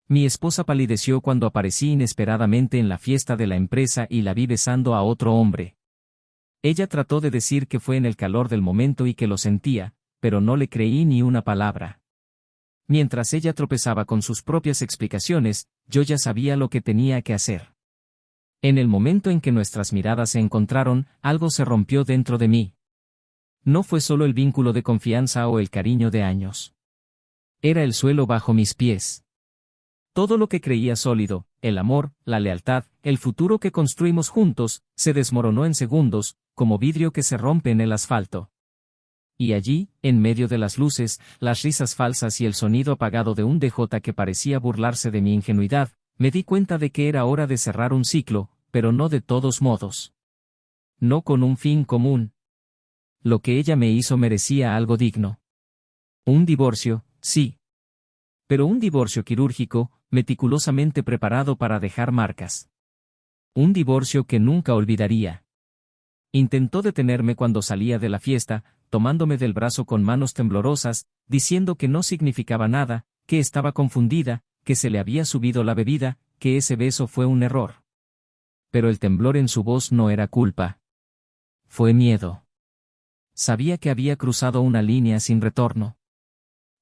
Mi esposa palideció cuando aparecí inesperadamente en la fiesta de la empresa y la vi besando a otro hombre. Ella trató de decir que fue en el calor del momento y que lo sentía, pero no le creí ni una palabra. Mientras ella tropezaba con sus propias explicaciones, yo ya sabía lo que tenía que hacer. En el momento en que nuestras miradas se encontraron, algo se rompió dentro de mí. No fue solo el vínculo de confianza o el cariño de años. Era el suelo bajo mis pies. Todo lo que creía sólido, el amor, la lealtad, el futuro que construimos juntos, se desmoronó en segundos, como vidrio que se rompe en el asfalto. Y allí, en medio de las luces, las risas falsas y el sonido apagado de un DJ que parecía burlarse de mi ingenuidad, me di cuenta de que era hora de cerrar un ciclo, pero no de todos modos. No con un fin común. Lo que ella me hizo merecía algo digno. Un divorcio, sí. Pero un divorcio quirúrgico, meticulosamente preparado para dejar marcas. Un divorcio que nunca olvidaría. Intentó detenerme cuando salía de la fiesta, tomándome del brazo con manos temblorosas, diciendo que no significaba nada, que estaba confundida, que se le había subido la bebida, que ese beso fue un error. Pero el temblor en su voz no era culpa. Fue miedo. Sabía que había cruzado una línea sin retorno.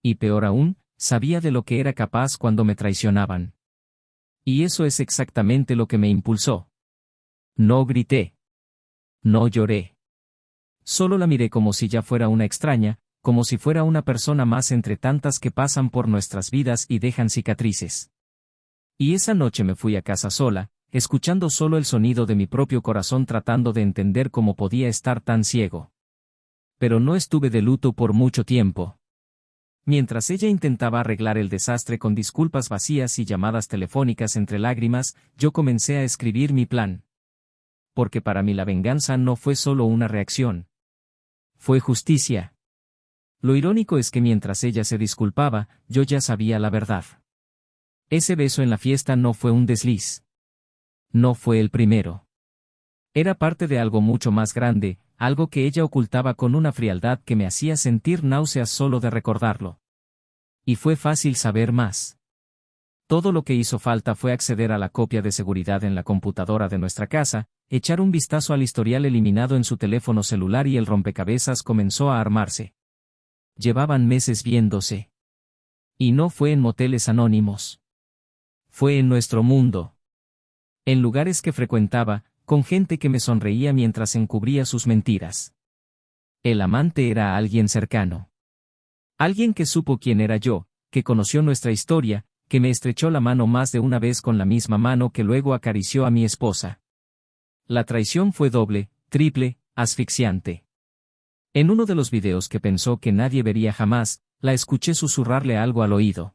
Y peor aún, sabía de lo que era capaz cuando me traicionaban. Y eso es exactamente lo que me impulsó. No grité. No lloré. Solo la miré como si ya fuera una extraña, como si fuera una persona más entre tantas que pasan por nuestras vidas y dejan cicatrices. Y esa noche me fui a casa sola, escuchando solo el sonido de mi propio corazón tratando de entender cómo podía estar tan ciego. Pero no estuve de luto por mucho tiempo. Mientras ella intentaba arreglar el desastre con disculpas vacías y llamadas telefónicas entre lágrimas, yo comencé a escribir mi plan. Porque para mí la venganza no fue solo una reacción. Fue justicia. Lo irónico es que mientras ella se disculpaba, yo ya sabía la verdad. Ese beso en la fiesta no fue un desliz. No fue el primero. Era parte de algo mucho más grande, algo que ella ocultaba con una frialdad que me hacía sentir náuseas solo de recordarlo. Y fue fácil saber más. Todo lo que hizo falta fue acceder a la copia de seguridad en la computadora de nuestra casa, echar un vistazo al historial eliminado en su teléfono celular y el rompecabezas comenzó a armarse. Llevaban meses viéndose. Y no fue en moteles anónimos. Fue en nuestro mundo. En lugares que frecuentaba, con gente que me sonreía mientras encubría sus mentiras. El amante era alguien cercano. Alguien que supo quién era yo, que conoció nuestra historia, que me estrechó la mano más de una vez con la misma mano que luego acarició a mi esposa. La traición fue doble, triple, asfixiante. En uno de los videos que pensó que nadie vería jamás, la escuché susurrarle algo al oído.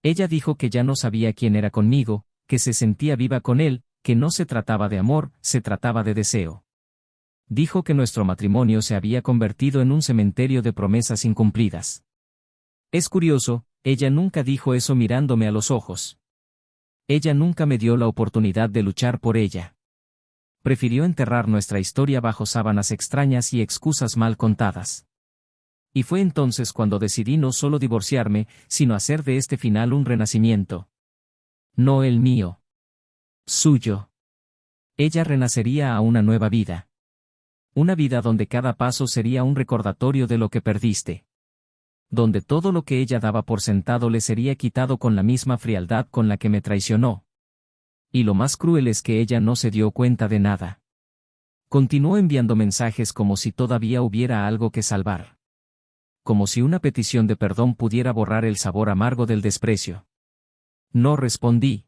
Ella dijo que ya no sabía quién era conmigo, que se sentía viva con él, que no se trataba de amor, se trataba de deseo. Dijo que nuestro matrimonio se había convertido en un cementerio de promesas incumplidas. Es curioso, ella nunca dijo eso mirándome a los ojos. Ella nunca me dio la oportunidad de luchar por ella. Prefirió enterrar nuestra historia bajo sábanas extrañas y excusas mal contadas. Y fue entonces cuando decidí no solo divorciarme, sino hacer de este final un renacimiento. No el mío. Suyo. Ella renacería a una nueva vida. Una vida donde cada paso sería un recordatorio de lo que perdiste. Donde todo lo que ella daba por sentado le sería quitado con la misma frialdad con la que me traicionó. Y lo más cruel es que ella no se dio cuenta de nada. Continuó enviando mensajes como si todavía hubiera algo que salvar. Como si una petición de perdón pudiera borrar el sabor amargo del desprecio. No respondí.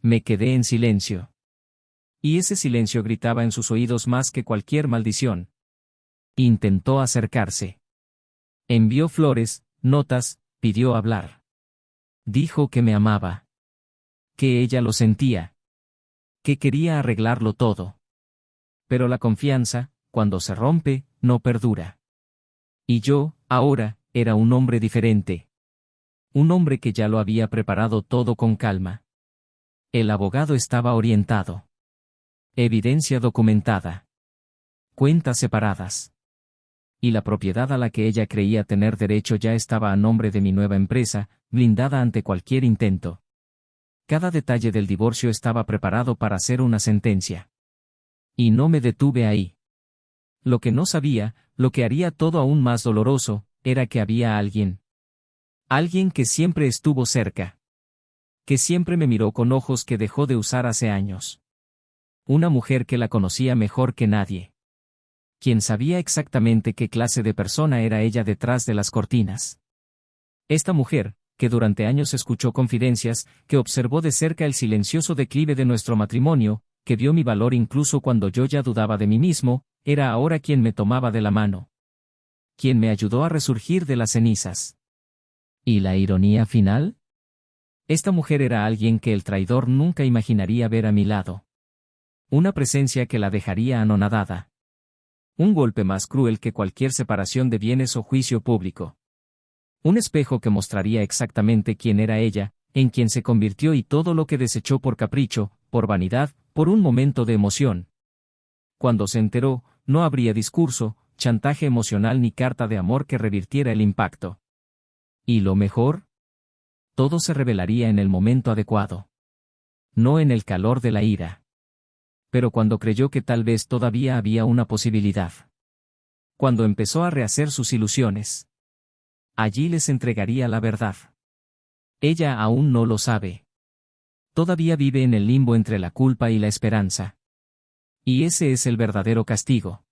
Me quedé en silencio. Y ese silencio gritaba en sus oídos más que cualquier maldición. Intentó acercarse. Envió flores, notas, pidió hablar. Dijo que me amaba. Que ella lo sentía. Que quería arreglarlo todo. Pero la confianza, cuando se rompe, no perdura. Y yo, ahora, era un hombre diferente. Un hombre que ya lo había preparado todo con calma. El abogado estaba orientado. Evidencia documentada. Cuentas separadas. Y la propiedad a la que ella creía tener derecho ya estaba a nombre de mi nueva empresa, blindada ante cualquier intento. Cada detalle del divorcio estaba preparado para hacer una sentencia. Y no me detuve ahí. Lo que no sabía, lo que haría todo aún más doloroso, era que había alguien. Alguien que siempre estuvo cerca. Que siempre me miró con ojos que dejó de usar hace años. Una mujer que la conocía mejor que nadie. Quien sabía exactamente qué clase de persona era ella detrás de las cortinas. Esta mujer, que durante años escuchó confidencias, que observó de cerca el silencioso declive de nuestro matrimonio, que vio mi valor incluso cuando yo ya dudaba de mí mismo, era ahora quien me tomaba de la mano. Quien me ayudó a resurgir de las cenizas. ¿Y la ironía final? Esta mujer era alguien que el traidor nunca imaginaría ver a mi lado. Una presencia que la dejaría anonadada. Un golpe más cruel que cualquier separación de bienes o juicio público. Un espejo que mostraría exactamente quién era ella, en quien se convirtió y todo lo que desechó por capricho, por vanidad, por un momento de emoción. Cuando se enteró, no habría discurso, chantaje emocional ni carta de amor que revirtiera el impacto. ¿Y lo mejor? Todo se revelaría en el momento adecuado. No en el calor de la ira. Pero cuando creyó que tal vez todavía había una posibilidad. Cuando empezó a rehacer sus ilusiones. Allí les entregaría la verdad. Ella aún no lo sabe. Todavía vive en el limbo entre la culpa y la esperanza. Y ese es el verdadero castigo.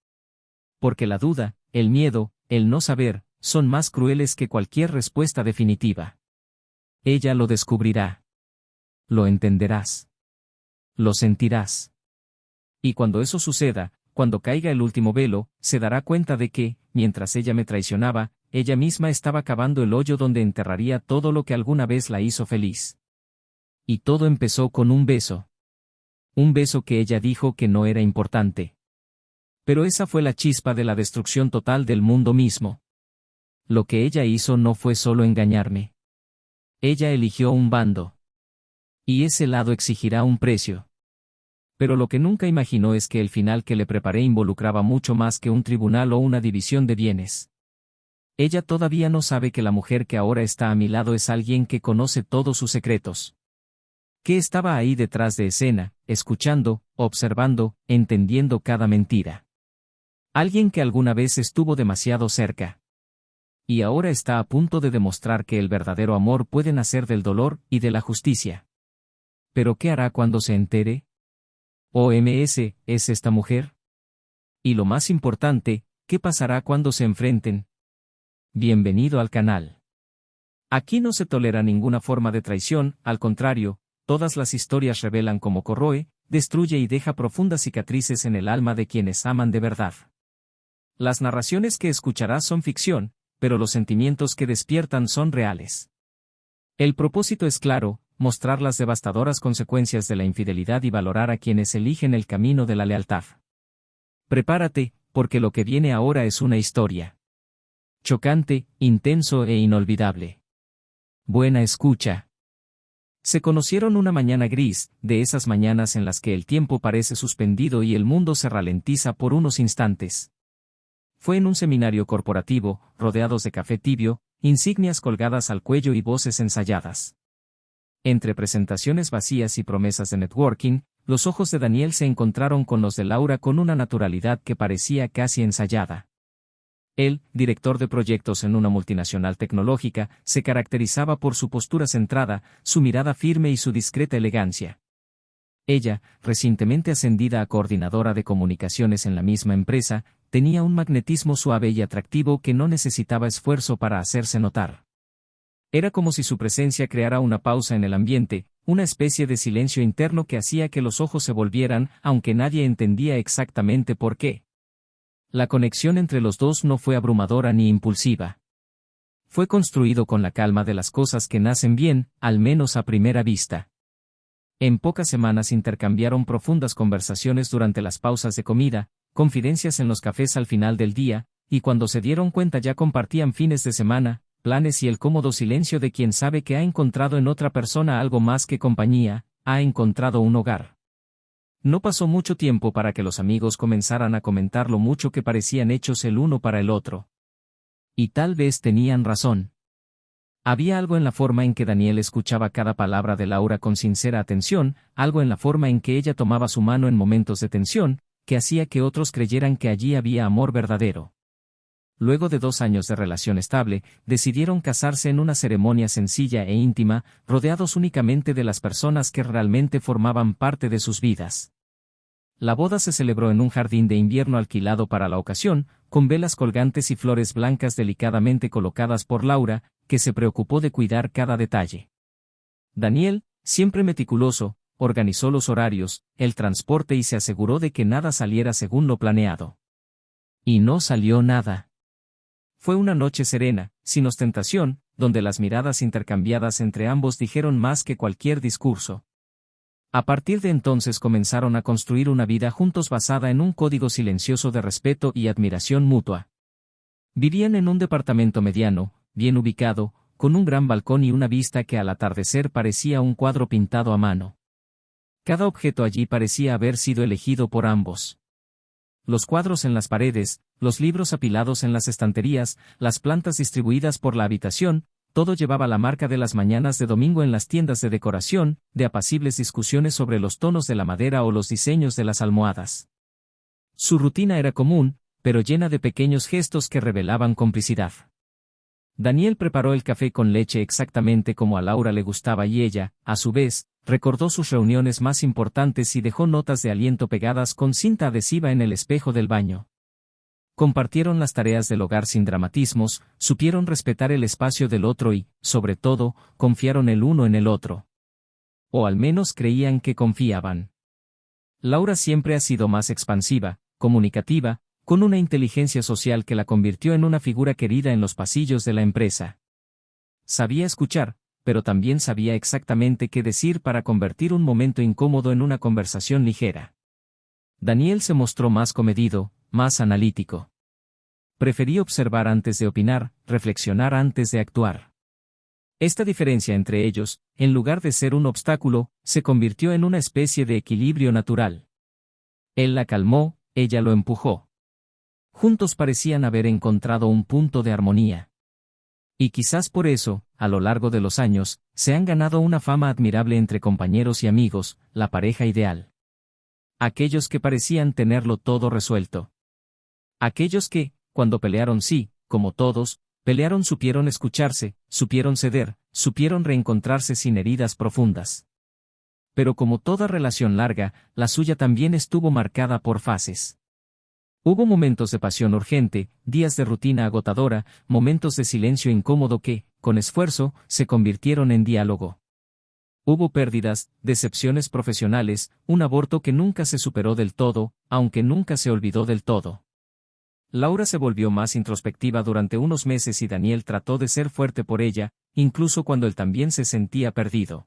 Porque la duda, el miedo, el no saber, son más crueles que cualquier respuesta definitiva. Ella lo descubrirá. Lo entenderás. Lo sentirás. Y cuando eso suceda, cuando caiga el último velo, se dará cuenta de que, mientras ella me traicionaba, ella misma estaba cavando el hoyo donde enterraría todo lo que alguna vez la hizo feliz. Y todo empezó con un beso. Un beso que ella dijo que no era importante. Pero esa fue la chispa de la destrucción total del mundo mismo. Lo que ella hizo no fue solo engañarme. Ella eligió un bando. Y ese lado exigirá un precio. Pero lo que nunca imaginó es que el final que le preparé involucraba mucho más que un tribunal o una división de bienes. Ella todavía no sabe que la mujer que ahora está a mi lado es alguien que conoce todos sus secretos. Que estaba ahí detrás de escena, escuchando, observando, entendiendo cada mentira. Alguien que alguna vez estuvo demasiado cerca. Y ahora está a punto de demostrar que el verdadero amor puede nacer del dolor y de la justicia. ¿Pero qué hará cuando se entere? ¿OMS es esta mujer? Y lo más importante, ¿qué pasará cuando se enfrenten? Bienvenido al canal. Aquí no se tolera ninguna forma de traición, al contrario, todas las historias revelan cómo corroe, destruye y deja profundas cicatrices en el alma de quienes aman de verdad. Las narraciones que escucharás son ficción, pero los sentimientos que despiertan son reales. El propósito es claro, mostrar las devastadoras consecuencias de la infidelidad y valorar a quienes eligen el camino de la lealtad. Prepárate, porque lo que viene ahora es una historia. Chocante, intenso e inolvidable. Buena escucha. Se conocieron una mañana gris, de esas mañanas en las que el tiempo parece suspendido y el mundo se ralentiza por unos instantes. Fue en un seminario corporativo, rodeados de café tibio, insignias colgadas al cuello y voces ensayadas. Entre presentaciones vacías y promesas de networking, los ojos de Daniel se encontraron con los de Laura con una naturalidad que parecía casi ensayada. Él, director de proyectos en una multinacional tecnológica, se caracterizaba por su postura centrada, su mirada firme y su discreta elegancia. Ella, recientemente ascendida a coordinadora de comunicaciones en la misma empresa, tenía un magnetismo suave y atractivo que no necesitaba esfuerzo para hacerse notar. Era como si su presencia creara una pausa en el ambiente, una especie de silencio interno que hacía que los ojos se volvieran, aunque nadie entendía exactamente por qué. La conexión entre los dos no fue abrumadora ni impulsiva. Fue construido con la calma de las cosas que nacen bien, al menos a primera vista. En pocas semanas intercambiaron profundas conversaciones durante las pausas de comida, confidencias en los cafés al final del día, y cuando se dieron cuenta ya compartían fines de semana, planes y el cómodo silencio de quien sabe que ha encontrado en otra persona algo más que compañía, ha encontrado un hogar. No pasó mucho tiempo para que los amigos comenzaran a comentar lo mucho que parecían hechos el uno para el otro. Y tal vez tenían razón. Había algo en la forma en que Daniel escuchaba cada palabra de Laura con sincera atención, algo en la forma en que ella tomaba su mano en momentos de tensión, que hacía que otros creyeran que allí había amor verdadero. Luego de 2 años de relación estable, decidieron casarse en una ceremonia sencilla e íntima, rodeados únicamente de las personas que realmente formaban parte de sus vidas. La boda se celebró en un jardín de invierno alquilado para la ocasión, con velas colgantes y flores blancas delicadamente colocadas por Laura, que se preocupó de cuidar cada detalle. Daniel, siempre meticuloso, organizó los horarios, el transporte y se aseguró de que nada saliera según lo planeado. Y no salió nada. Fue una noche serena, sin ostentación, donde las miradas intercambiadas entre ambos dijeron más que cualquier discurso. A partir de entonces comenzaron a construir una vida juntos basada en un código silencioso de respeto y admiración mutua. Vivían en un departamento mediano, bien ubicado, con un gran balcón y una vista que al atardecer parecía un cuadro pintado a mano. Cada objeto allí parecía haber sido elegido por ambos. Los cuadros en las paredes, los libros apilados en las estanterías, las plantas distribuidas por la habitación, todo llevaba la marca de las mañanas de domingo en las tiendas de decoración, de apacibles discusiones sobre los tonos de la madera o los diseños de las almohadas. Su rutina era común, pero llena de pequeños gestos que revelaban complicidad. Daniel preparó el café con leche exactamente como a Laura le gustaba y ella, a su vez, recordó sus reuniones más importantes y dejó notas de aliento pegadas con cinta adhesiva en el espejo del baño. Compartieron las tareas del hogar sin dramatismos, supieron respetar el espacio del otro y, sobre todo, confiaron el uno en el otro. O al menos creían que confiaban. Laura siempre ha sido más expansiva, comunicativa, con una inteligencia social que la convirtió en una figura querida en los pasillos de la empresa. Sabía escuchar, pero también sabía exactamente qué decir para convertir un momento incómodo en una conversación ligera. Daniel se mostró más comedido, más analítico. Preferí observar antes de opinar, reflexionar antes de actuar. Esta diferencia entre ellos, en lugar de ser un obstáculo, se convirtió en una especie de equilibrio natural. Él la calmó, ella lo empujó. Juntos parecían haber encontrado un punto de armonía. Y quizás por eso, a lo largo de los años, se han ganado una fama admirable entre compañeros y amigos, la pareja ideal. Aquellos que parecían tenerlo todo resuelto. Aquellos que, cuando pelearon sí, como todos, pelearon supieron escucharse, supieron ceder, supieron reencontrarse sin heridas profundas. Pero como toda relación larga, la suya también estuvo marcada por fases. Hubo momentos de pasión urgente, días de rutina agotadora, momentos de silencio incómodo que, con esfuerzo, se convirtieron en diálogo. Hubo pérdidas, decepciones profesionales, un aborto que nunca se superó del todo, aunque nunca se olvidó del todo. Laura se volvió más introspectiva durante unos meses y Daniel trató de ser fuerte por ella, incluso cuando él también se sentía perdido.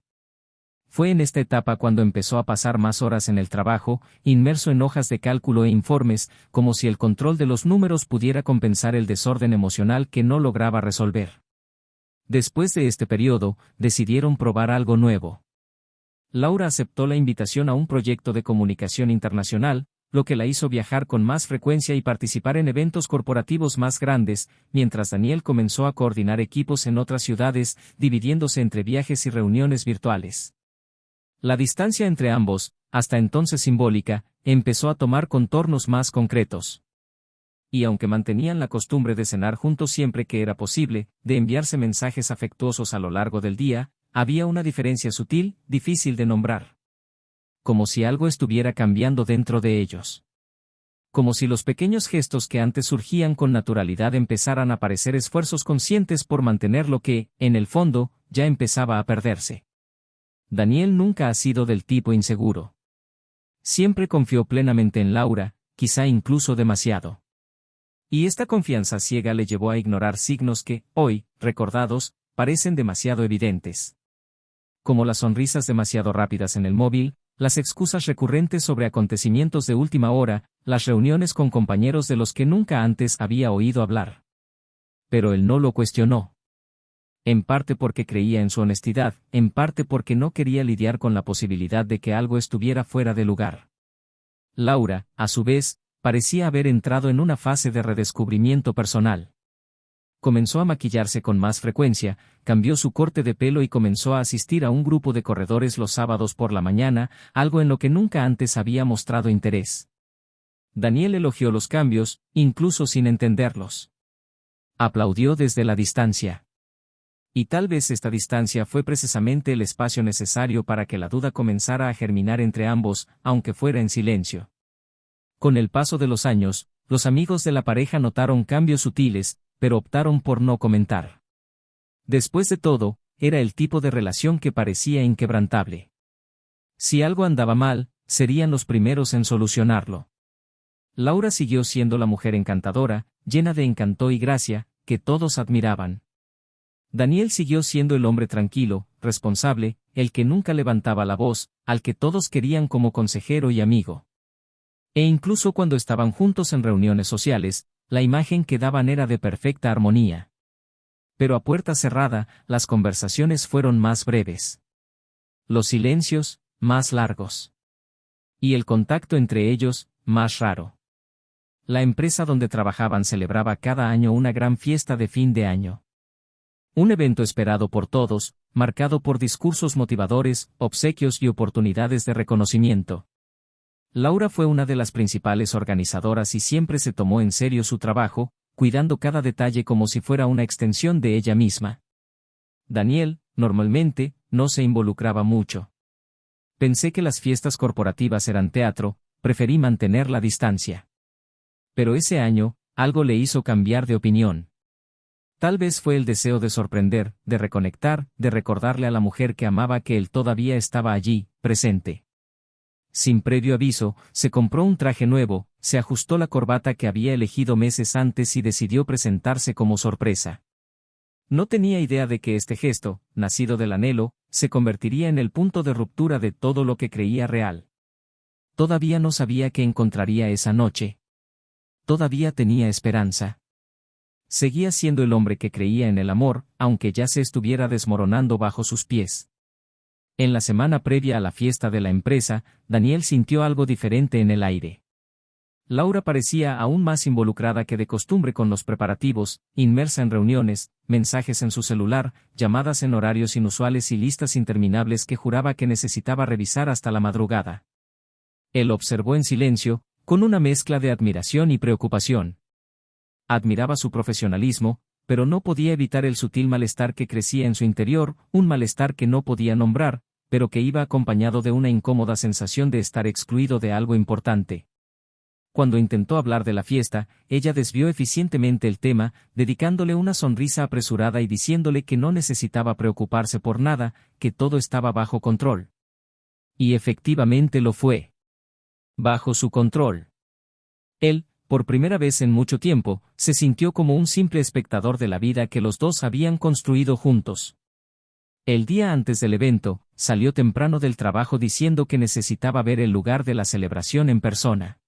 Fue en esta etapa cuando empezó a pasar más horas en el trabajo, inmerso en hojas de cálculo e informes, como si el control de los números pudiera compensar el desorden emocional que no lograba resolver. Después de este periodo, decidieron probar algo nuevo. Laura aceptó la invitación a un proyecto de comunicación internacional, lo que la hizo viajar con más frecuencia y participar en eventos corporativos más grandes, mientras Daniel comenzó a coordinar equipos en otras ciudades, dividiéndose entre viajes y reuniones virtuales. La distancia entre ambos, hasta entonces simbólica, empezó a tomar contornos más concretos. Y aunque mantenían la costumbre de cenar juntos siempre que era posible, de enviarse mensajes afectuosos a lo largo del día, había una diferencia sutil, difícil de nombrar. Como si algo estuviera cambiando dentro de ellos. Como si los pequeños gestos que antes surgían con naturalidad empezaran a parecer esfuerzos conscientes por mantener lo que, en el fondo, ya empezaba a perderse. Daniel nunca ha sido del tipo inseguro. Siempre confió plenamente en Laura, quizá incluso demasiado. Y esta confianza ciega le llevó a ignorar signos que, hoy, recordados, parecen demasiado evidentes. Como las sonrisas demasiado rápidas en el móvil, las excusas recurrentes sobre acontecimientos de última hora, las reuniones con compañeros de los que nunca antes había oído hablar. Pero él no lo cuestionó. En parte porque creía en su honestidad, en parte porque no quería lidiar con la posibilidad de que algo estuviera fuera de lugar. Laura, a su vez, parecía haber entrado en una fase de redescubrimiento personal. Comenzó a maquillarse con más frecuencia, cambió su corte de pelo y comenzó a asistir a un grupo de corredores los sábados por la mañana, algo en lo que nunca antes había mostrado interés. Daniel elogió los cambios, incluso sin entenderlos. Aplaudió desde la distancia. Y tal vez esta distancia fue precisamente el espacio necesario para que la duda comenzara a germinar entre ambos, aunque fuera en silencio. Con el paso de los años, los amigos de la pareja notaron cambios sutiles, pero optaron por no comentar. Después de todo, era el tipo de relación que parecía inquebrantable. Si algo andaba mal, serían los primeros en solucionarlo. Laura siguió siendo la mujer encantadora, llena de encanto y gracia, que todos admiraban. Daniel siguió siendo el hombre tranquilo, responsable, el que nunca levantaba la voz, al que todos querían como consejero y amigo. E incluso cuando estaban juntos en reuniones sociales, la imagen que daban era de perfecta armonía. Pero a puerta cerrada, las conversaciones fueron más breves. Los silencios, más largos. Y el contacto entre ellos, más raro. La empresa donde trabajaban celebraba cada año una gran fiesta de fin de año. Un evento esperado por todos, marcado por discursos motivadores, obsequios y oportunidades de reconocimiento. Laura fue una de las principales organizadoras y siempre se tomó en serio su trabajo, cuidando cada detalle como si fuera una extensión de ella misma. Daniel, normalmente, no se involucraba mucho. Pensé que las fiestas corporativas eran teatro, preferí mantener la distancia. Pero ese año, algo le hizo cambiar de opinión. Tal vez fue el deseo de sorprender, de reconectar, de recordarle a la mujer que amaba que él todavía estaba allí, presente. Sin previo aviso, se compró un traje nuevo, se ajustó la corbata que había elegido meses antes y decidió presentarse como sorpresa. No tenía idea de que este gesto, nacido del anhelo, se convertiría en el punto de ruptura de todo lo que creía real. Todavía no sabía qué encontraría esa noche. Todavía tenía esperanza. Seguía siendo el hombre que creía en el amor, aunque ya se estuviera desmoronando bajo sus pies. En la semana previa a la fiesta de la empresa, Daniel sintió algo diferente en el aire. Laura parecía aún más involucrada que de costumbre con los preparativos, inmersa en reuniones, mensajes en su celular, llamadas en horarios inusuales y listas interminables que juraba que necesitaba revisar hasta la madrugada. Él observó en silencio, con una mezcla de admiración y preocupación. Admiraba su profesionalismo, pero no podía evitar el sutil malestar que crecía en su interior, un malestar que no podía nombrar, pero que iba acompañado de una incómoda sensación de estar excluido de algo importante. Cuando intentó hablar de la fiesta, ella desvió eficientemente el tema, dedicándole una sonrisa apresurada y diciéndole que no necesitaba preocuparse por nada, que todo estaba bajo control. Y efectivamente lo fue. Bajo su control. Él, por primera vez en mucho tiempo, se sintió como un simple espectador de la vida que los dos habían construido juntos. El día antes del evento, salió temprano del trabajo diciendo que necesitaba ver el lugar de la celebración en persona.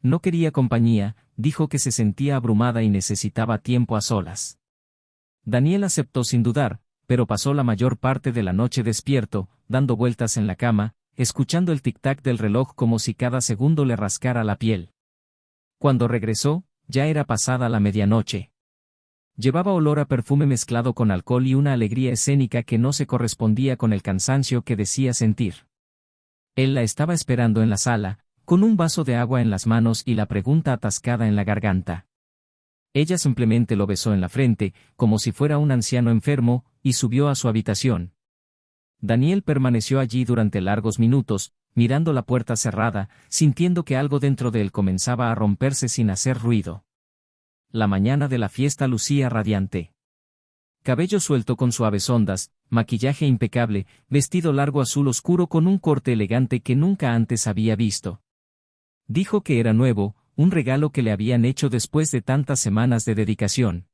No quería compañía, dijo que se sentía abrumada y necesitaba tiempo a solas. Daniel aceptó sin dudar, pero pasó la mayor parte de la noche despierto, dando vueltas en la cama, escuchando el tic-tac del reloj como si cada segundo le rascara la piel. Cuando regresó, ya era pasada la medianoche. Llevaba olor a perfume mezclado con alcohol y una alegría escénica que no se correspondía con el cansancio que decía sentir. Él la estaba esperando en la sala, con un vaso de agua en las manos y la pregunta atascada en la garganta. Ella simplemente lo besó en la frente, como si fuera un anciano enfermo, y subió a su habitación. Daniel permaneció allí durante largos minutos, mirando la puerta cerrada, sintiendo que algo dentro de él comenzaba a romperse sin hacer ruido. La mañana de la fiesta lucía radiante. Cabello suelto con suaves ondas, maquillaje impecable, vestido largo azul oscuro con un corte elegante que nunca antes había visto. Dijo que era nuevo, un regalo que le habían hecho después de tantas semanas de dedicación.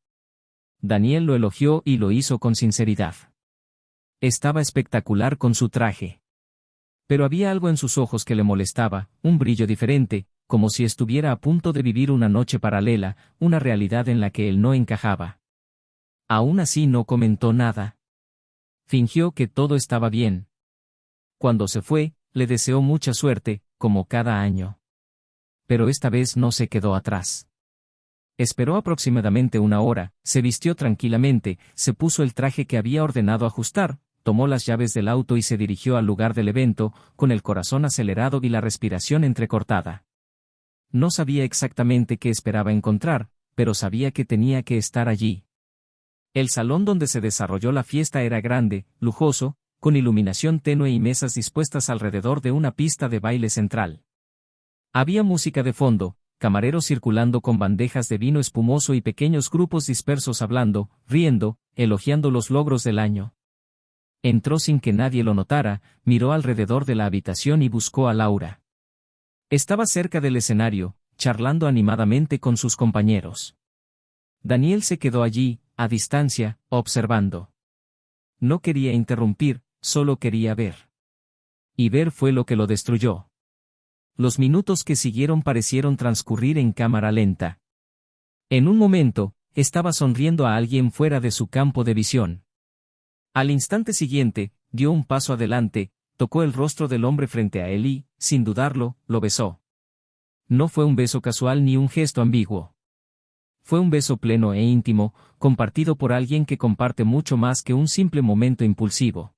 Daniel lo elogió y lo hizo con sinceridad. Estaba espectacular con su traje. Pero había algo en sus ojos que le molestaba, un brillo diferente, como si estuviera a punto de vivir una noche paralela, una realidad en la que él no encajaba. Aún así no comentó nada. Fingió que todo estaba bien. Cuando se fue, le deseó mucha suerte, como cada año. pero esta vez no se quedó atrás. Esperó aproximadamente una hora, se vistió tranquilamente, se puso el traje que había ordenado ajustar, tomó las llaves del auto y se dirigió al lugar del evento, con el corazón acelerado y la respiración entrecortada. No sabía exactamente qué esperaba encontrar, pero sabía que tenía que estar allí. El salón donde se desarrolló la fiesta era grande, lujoso, con iluminación tenue y mesas dispuestas alrededor de una pista de baile central. Había música de fondo, camareros circulando con bandejas de vino espumoso y pequeños grupos dispersos hablando, riendo, elogiando los logros del año. Entró sin que nadie lo notara, miró alrededor de la habitación y buscó a Laura. Estaba cerca del escenario, charlando animadamente con sus compañeros. Daniel se quedó allí, a distancia, observando. No quería interrumpir, solo quería ver. Y ver fue lo que lo destruyó. Los minutos que siguieron parecieron transcurrir en cámara lenta. En un momento, estaba sonriendo a alguien fuera de su campo de visión. Al instante siguiente, dio un paso adelante, tocó el rostro del hombre frente a él y, sin dudarlo, lo besó. No fue un beso casual ni un gesto ambiguo. Fue un beso pleno e íntimo, compartido por alguien que comparte mucho más que un simple momento impulsivo.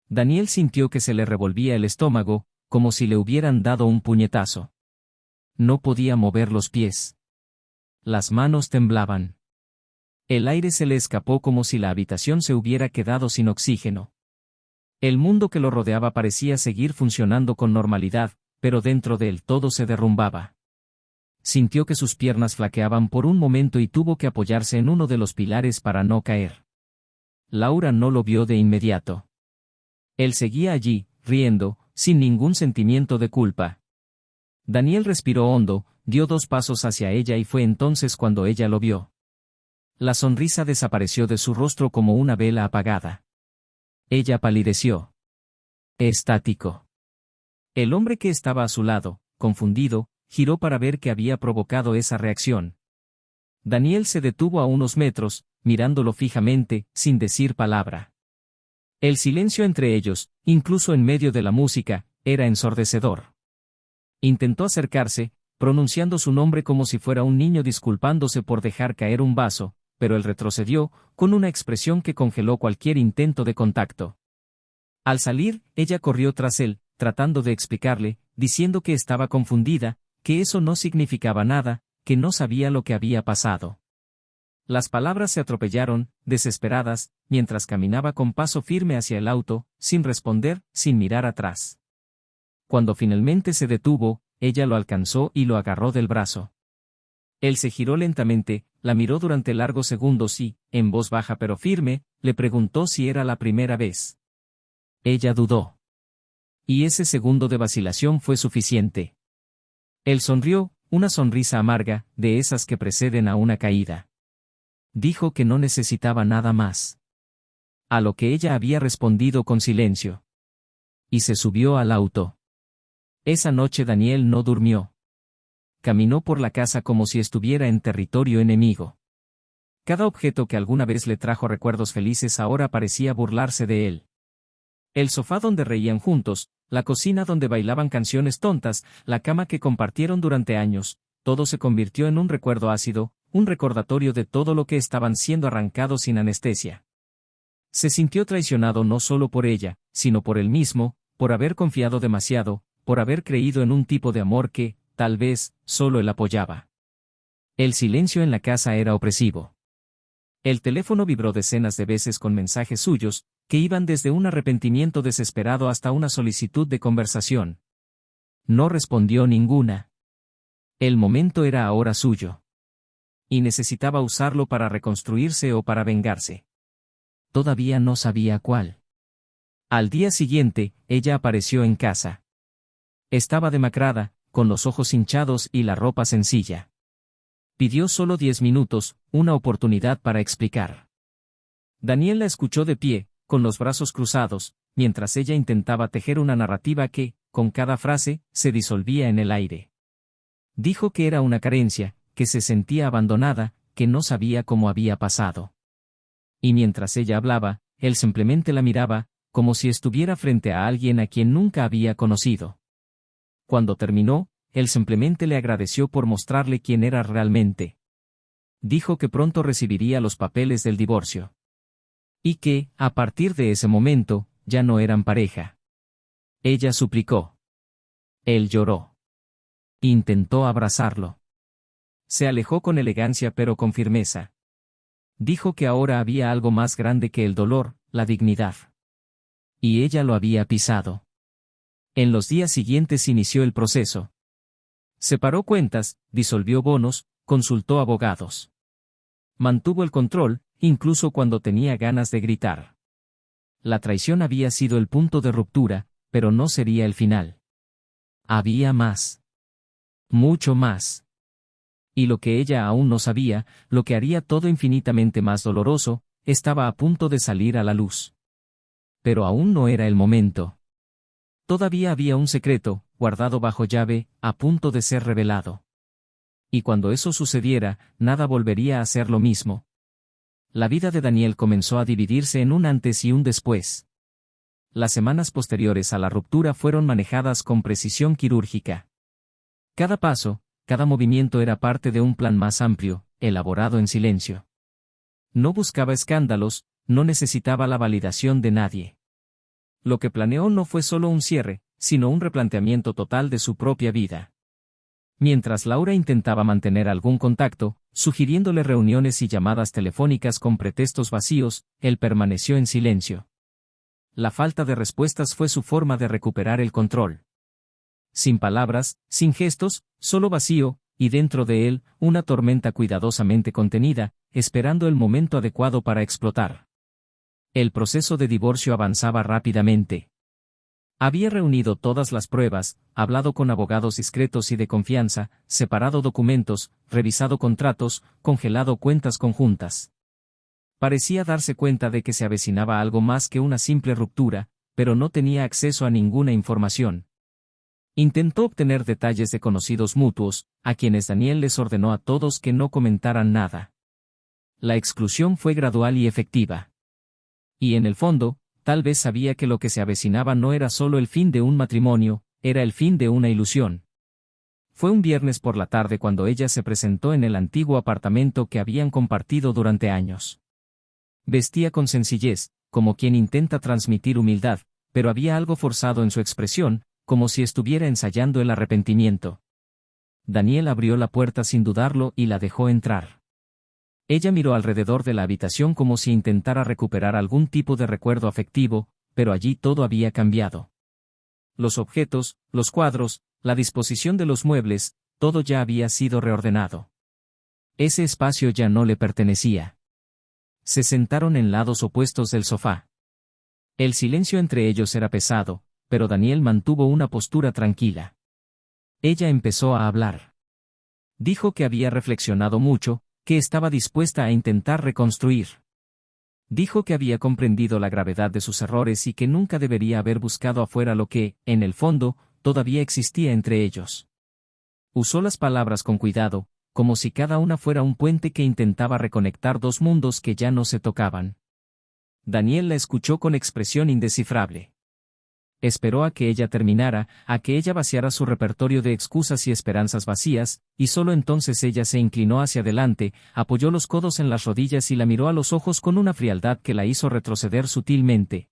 Daniel sintió que se le revolvía el estómago, como si le hubieran dado un puñetazo. No podía mover los pies. Las manos temblaban. El aire se le escapó como si la habitación se hubiera quedado sin oxígeno. El mundo que lo rodeaba parecía seguir funcionando con normalidad, pero dentro de él todo se derrumbaba. Sintió que sus piernas flaqueaban por un momento y tuvo que apoyarse en uno de los pilares para no caer. Laura no lo vio de inmediato. Él seguía allí, riendo, sin ningún sentimiento de culpa. Daniel respiró hondo, dio 2 pasos hacia ella y fue entonces cuando ella lo vio. La sonrisa desapareció de su rostro como una vela apagada. Ella palideció. Estático. El hombre que estaba a su lado, confundido, giró para ver qué había provocado esa reacción. Daniel se detuvo a unos metros, mirándolo fijamente, sin decir palabra. El silencio entre ellos, incluso en medio de la música, era ensordecedor. Intentó acercarse, pronunciando su nombre como si fuera un niño disculpándose por dejar caer un vaso, pero él retrocedió, con una expresión que congeló cualquier intento de contacto. Al salir, ella corrió tras él, tratando de explicarle, diciendo que estaba confundida, que eso no significaba nada, que no sabía lo que había pasado. Las palabras se atropellaron, desesperadas, mientras caminaba con paso firme hacia el auto, sin responder, sin mirar atrás. Cuando finalmente se detuvo, ella lo alcanzó y lo agarró del brazo. Él se giró lentamente, la miró durante largos segundos y, en voz baja pero firme, le preguntó si era la primera vez. Ella dudó. Y ese segundo de vacilación fue suficiente. Él sonrió, una sonrisa amarga, de esas que preceden a una caída. Dijo que no necesitaba nada más. A lo que ella había respondido con silencio. Y se subió al auto. Esa noche Daniel no durmió. Caminó por la casa como si estuviera en territorio enemigo. Cada objeto que alguna vez le trajo recuerdos felices ahora parecía burlarse de él. El sofá donde reían juntos, la cocina donde bailaban canciones tontas, la cama que compartieron durante años, todo se convirtió en un recuerdo ácido, un recordatorio de todo lo que estaban siendo arrancados sin anestesia. Se sintió traicionado no solo por ella, sino por él mismo, por haber confiado demasiado, por haber creído en un tipo de amor que, tal vez, solo él apoyaba. El silencio en la casa era opresivo. El teléfono vibró decenas de veces con mensajes suyos, que iban desde un arrepentimiento desesperado hasta una solicitud de conversación. No respondió ninguna. El momento era ahora suyo. Y necesitaba usarlo para reconstruirse o para vengarse. Todavía no sabía cuál. Al día siguiente, ella apareció en casa. Estaba demacrada, con los ojos hinchados y la ropa sencilla. Pidió solo 10 minutos, una oportunidad para explicar. Daniel la escuchó de pie, con los brazos cruzados, mientras ella intentaba tejer una narrativa que, con cada frase, se disolvía en el aire. Dijo que era una carencia, que se sentía abandonada, que no sabía cómo había pasado. Y mientras ella hablaba, él simplemente la miraba, como si estuviera frente a alguien a quien nunca había conocido. Cuando terminó, él simplemente le agradeció por mostrarle quién era realmente. Dijo que pronto recibiría los papeles del divorcio. Y que, a partir de ese momento, ya no eran pareja. Ella suplicó. Él lloró. Intentó abrazarlo. Se alejó con elegancia pero con firmeza. Dijo que ahora había algo más grande que el dolor, la dignidad. Y ella lo había pisado. En los días siguientes inició el proceso. Separó cuentas, disolvió bonos, consultó abogados. Mantuvo el control, incluso cuando tenía ganas de gritar. La traición había sido el punto de ruptura, pero no sería el final. Había más. Mucho más. Y lo que ella aún no sabía, lo que haría todo infinitamente más doloroso, estaba a punto de salir a la luz. Pero aún no era el momento. Todavía había un secreto, guardado bajo llave, a punto de ser revelado. Y cuando eso sucediera, nada volvería a ser lo mismo. La vida de Daniel comenzó a dividirse en un antes y un después. Las semanas posteriores a la ruptura fueron manejadas con precisión quirúrgica. Cada paso, cada movimiento era parte de un plan más amplio, elaborado en silencio. No buscaba escándalos, no necesitaba la validación de nadie. Lo que planeó no fue solo un cierre, sino un replanteamiento total de su propia vida. Mientras Laura intentaba mantener algún contacto, sugiriéndole reuniones y llamadas telefónicas con pretextos vacíos, él permaneció en silencio. La falta de respuestas fue su forma de recuperar el control. Sin palabras, sin gestos, solo vacío, y dentro de él, una tormenta cuidadosamente contenida, esperando el momento adecuado para explotar. El proceso de divorcio avanzaba rápidamente. Había reunido todas las pruebas, hablado con abogados discretos y de confianza, separado documentos, revisado contratos, congelado cuentas conjuntas. Parecía darse cuenta de que se avecinaba algo más que una simple ruptura, pero no tenía acceso a ninguna información. Intentó obtener detalles de conocidos mutuos, a quienes Daniel les ordenó a todos que no comentaran nada. La exclusión fue gradual y efectiva. Y en el fondo, tal vez sabía que lo que se avecinaba no era solo el fin de un matrimonio, era el fin de una ilusión. Fue un viernes por la tarde cuando ella se presentó en el antiguo apartamento que habían compartido durante años. Vestía con sencillez, como quien intenta transmitir humildad, pero había algo forzado en su expresión, como si estuviera ensayando el arrepentimiento. Daniel abrió la puerta sin dudarlo y la dejó entrar. Ella miró alrededor de la habitación como si intentara recuperar algún tipo de recuerdo afectivo, pero allí todo había cambiado. Los objetos, los cuadros, la disposición de los muebles, todo ya había sido reordenado. Ese espacio ya no le pertenecía. Se sentaron en lados opuestos del sofá. El silencio entre ellos era pesado, pero Daniel mantuvo una postura tranquila. Ella empezó a hablar. Dijo que había reflexionado mucho, que estaba dispuesta a intentar reconstruir. Dijo que había comprendido la gravedad de sus errores y que nunca debería haber buscado afuera lo que, en el fondo, todavía existía entre ellos. Usó las palabras con cuidado, como si cada una fuera un puente que intentaba reconectar dos mundos que ya no se tocaban. Daniel la escuchó con expresión indescifrable. Esperó a que ella terminara, a que ella vaciara su repertorio de excusas y esperanzas vacías, y solo entonces ella se inclinó hacia adelante, apoyó los codos en las rodillas y la miró a los ojos con una frialdad que la hizo retroceder sutilmente.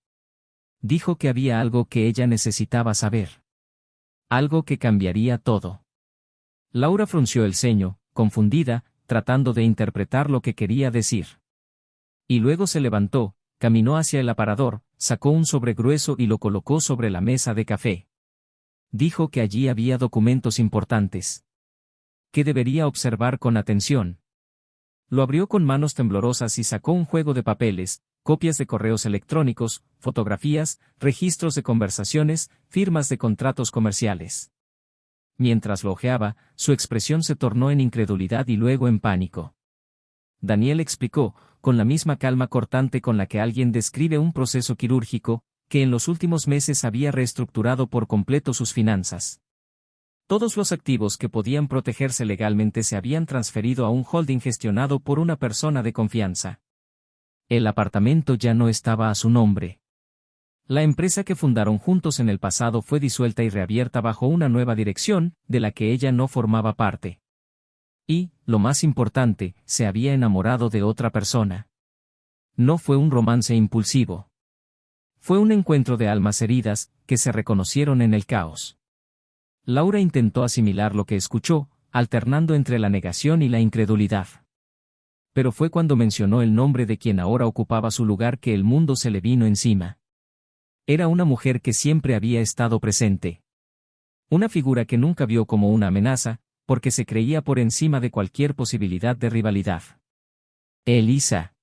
Dijo que había algo que ella necesitaba saber. Algo que cambiaría todo. Laura frunció el ceño, confundida, tratando de interpretar lo que quería decir. Y luego se levantó, caminó hacia el aparador, sacó un sobre grueso y lo colocó sobre la mesa de café. Dijo que allí había documentos importantes. Que debería observar con atención. Lo abrió con manos temblorosas y sacó un juego de papeles, copias de correos electrónicos, fotografías, registros de conversaciones, firmas de contratos comerciales. Mientras lo hojeaba, su expresión se tornó en incredulidad y luego en pánico. Daniel explicó, con la misma calma cortante con la que alguien describe un proceso quirúrgico, que en los últimos meses había reestructurado por completo sus finanzas. Todos los activos que podían protegerse legalmente se habían transferido a un holding gestionado por una persona de confianza. El apartamento ya no estaba a su nombre. La empresa que fundaron juntos en el pasado fue disuelta y reabierta bajo una nueva dirección, de la que ella no formaba parte. Y, lo más importante, se había enamorado de otra persona. No fue un romance impulsivo. Fue un encuentro de almas heridas, que se reconocieron en el caos. Laura intentó asimilar lo que escuchó, alternando entre la negación y la incredulidad. Pero fue cuando mencionó el nombre de quien ahora ocupaba su lugar que el mundo se le vino encima. Era una mujer que siempre había estado presente. Una figura que nunca vio como una amenaza, porque se creía por encima de cualquier posibilidad de rivalidad. Elisa.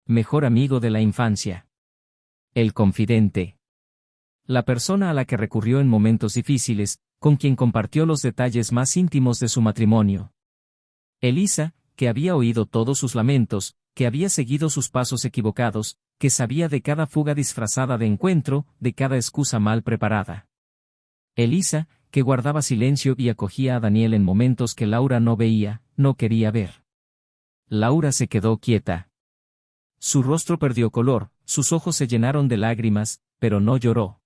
Mejor amigo de la infancia. El confidente. La persona a la que recurrió en momentos difíciles, con quien compartió los detalles más íntimos de su matrimonio. Elisa, que había oído todos sus lamentos, que había seguido sus pasos equivocados, que sabía de cada fuga disfrazada de encuentro, de cada excusa mal preparada. Elisa, que guardaba silencio y acogía a Daniel en momentos que Laura no veía, no quería ver. Laura se quedó quieta. Su rostro perdió color, sus ojos se llenaron de lágrimas, pero no lloró.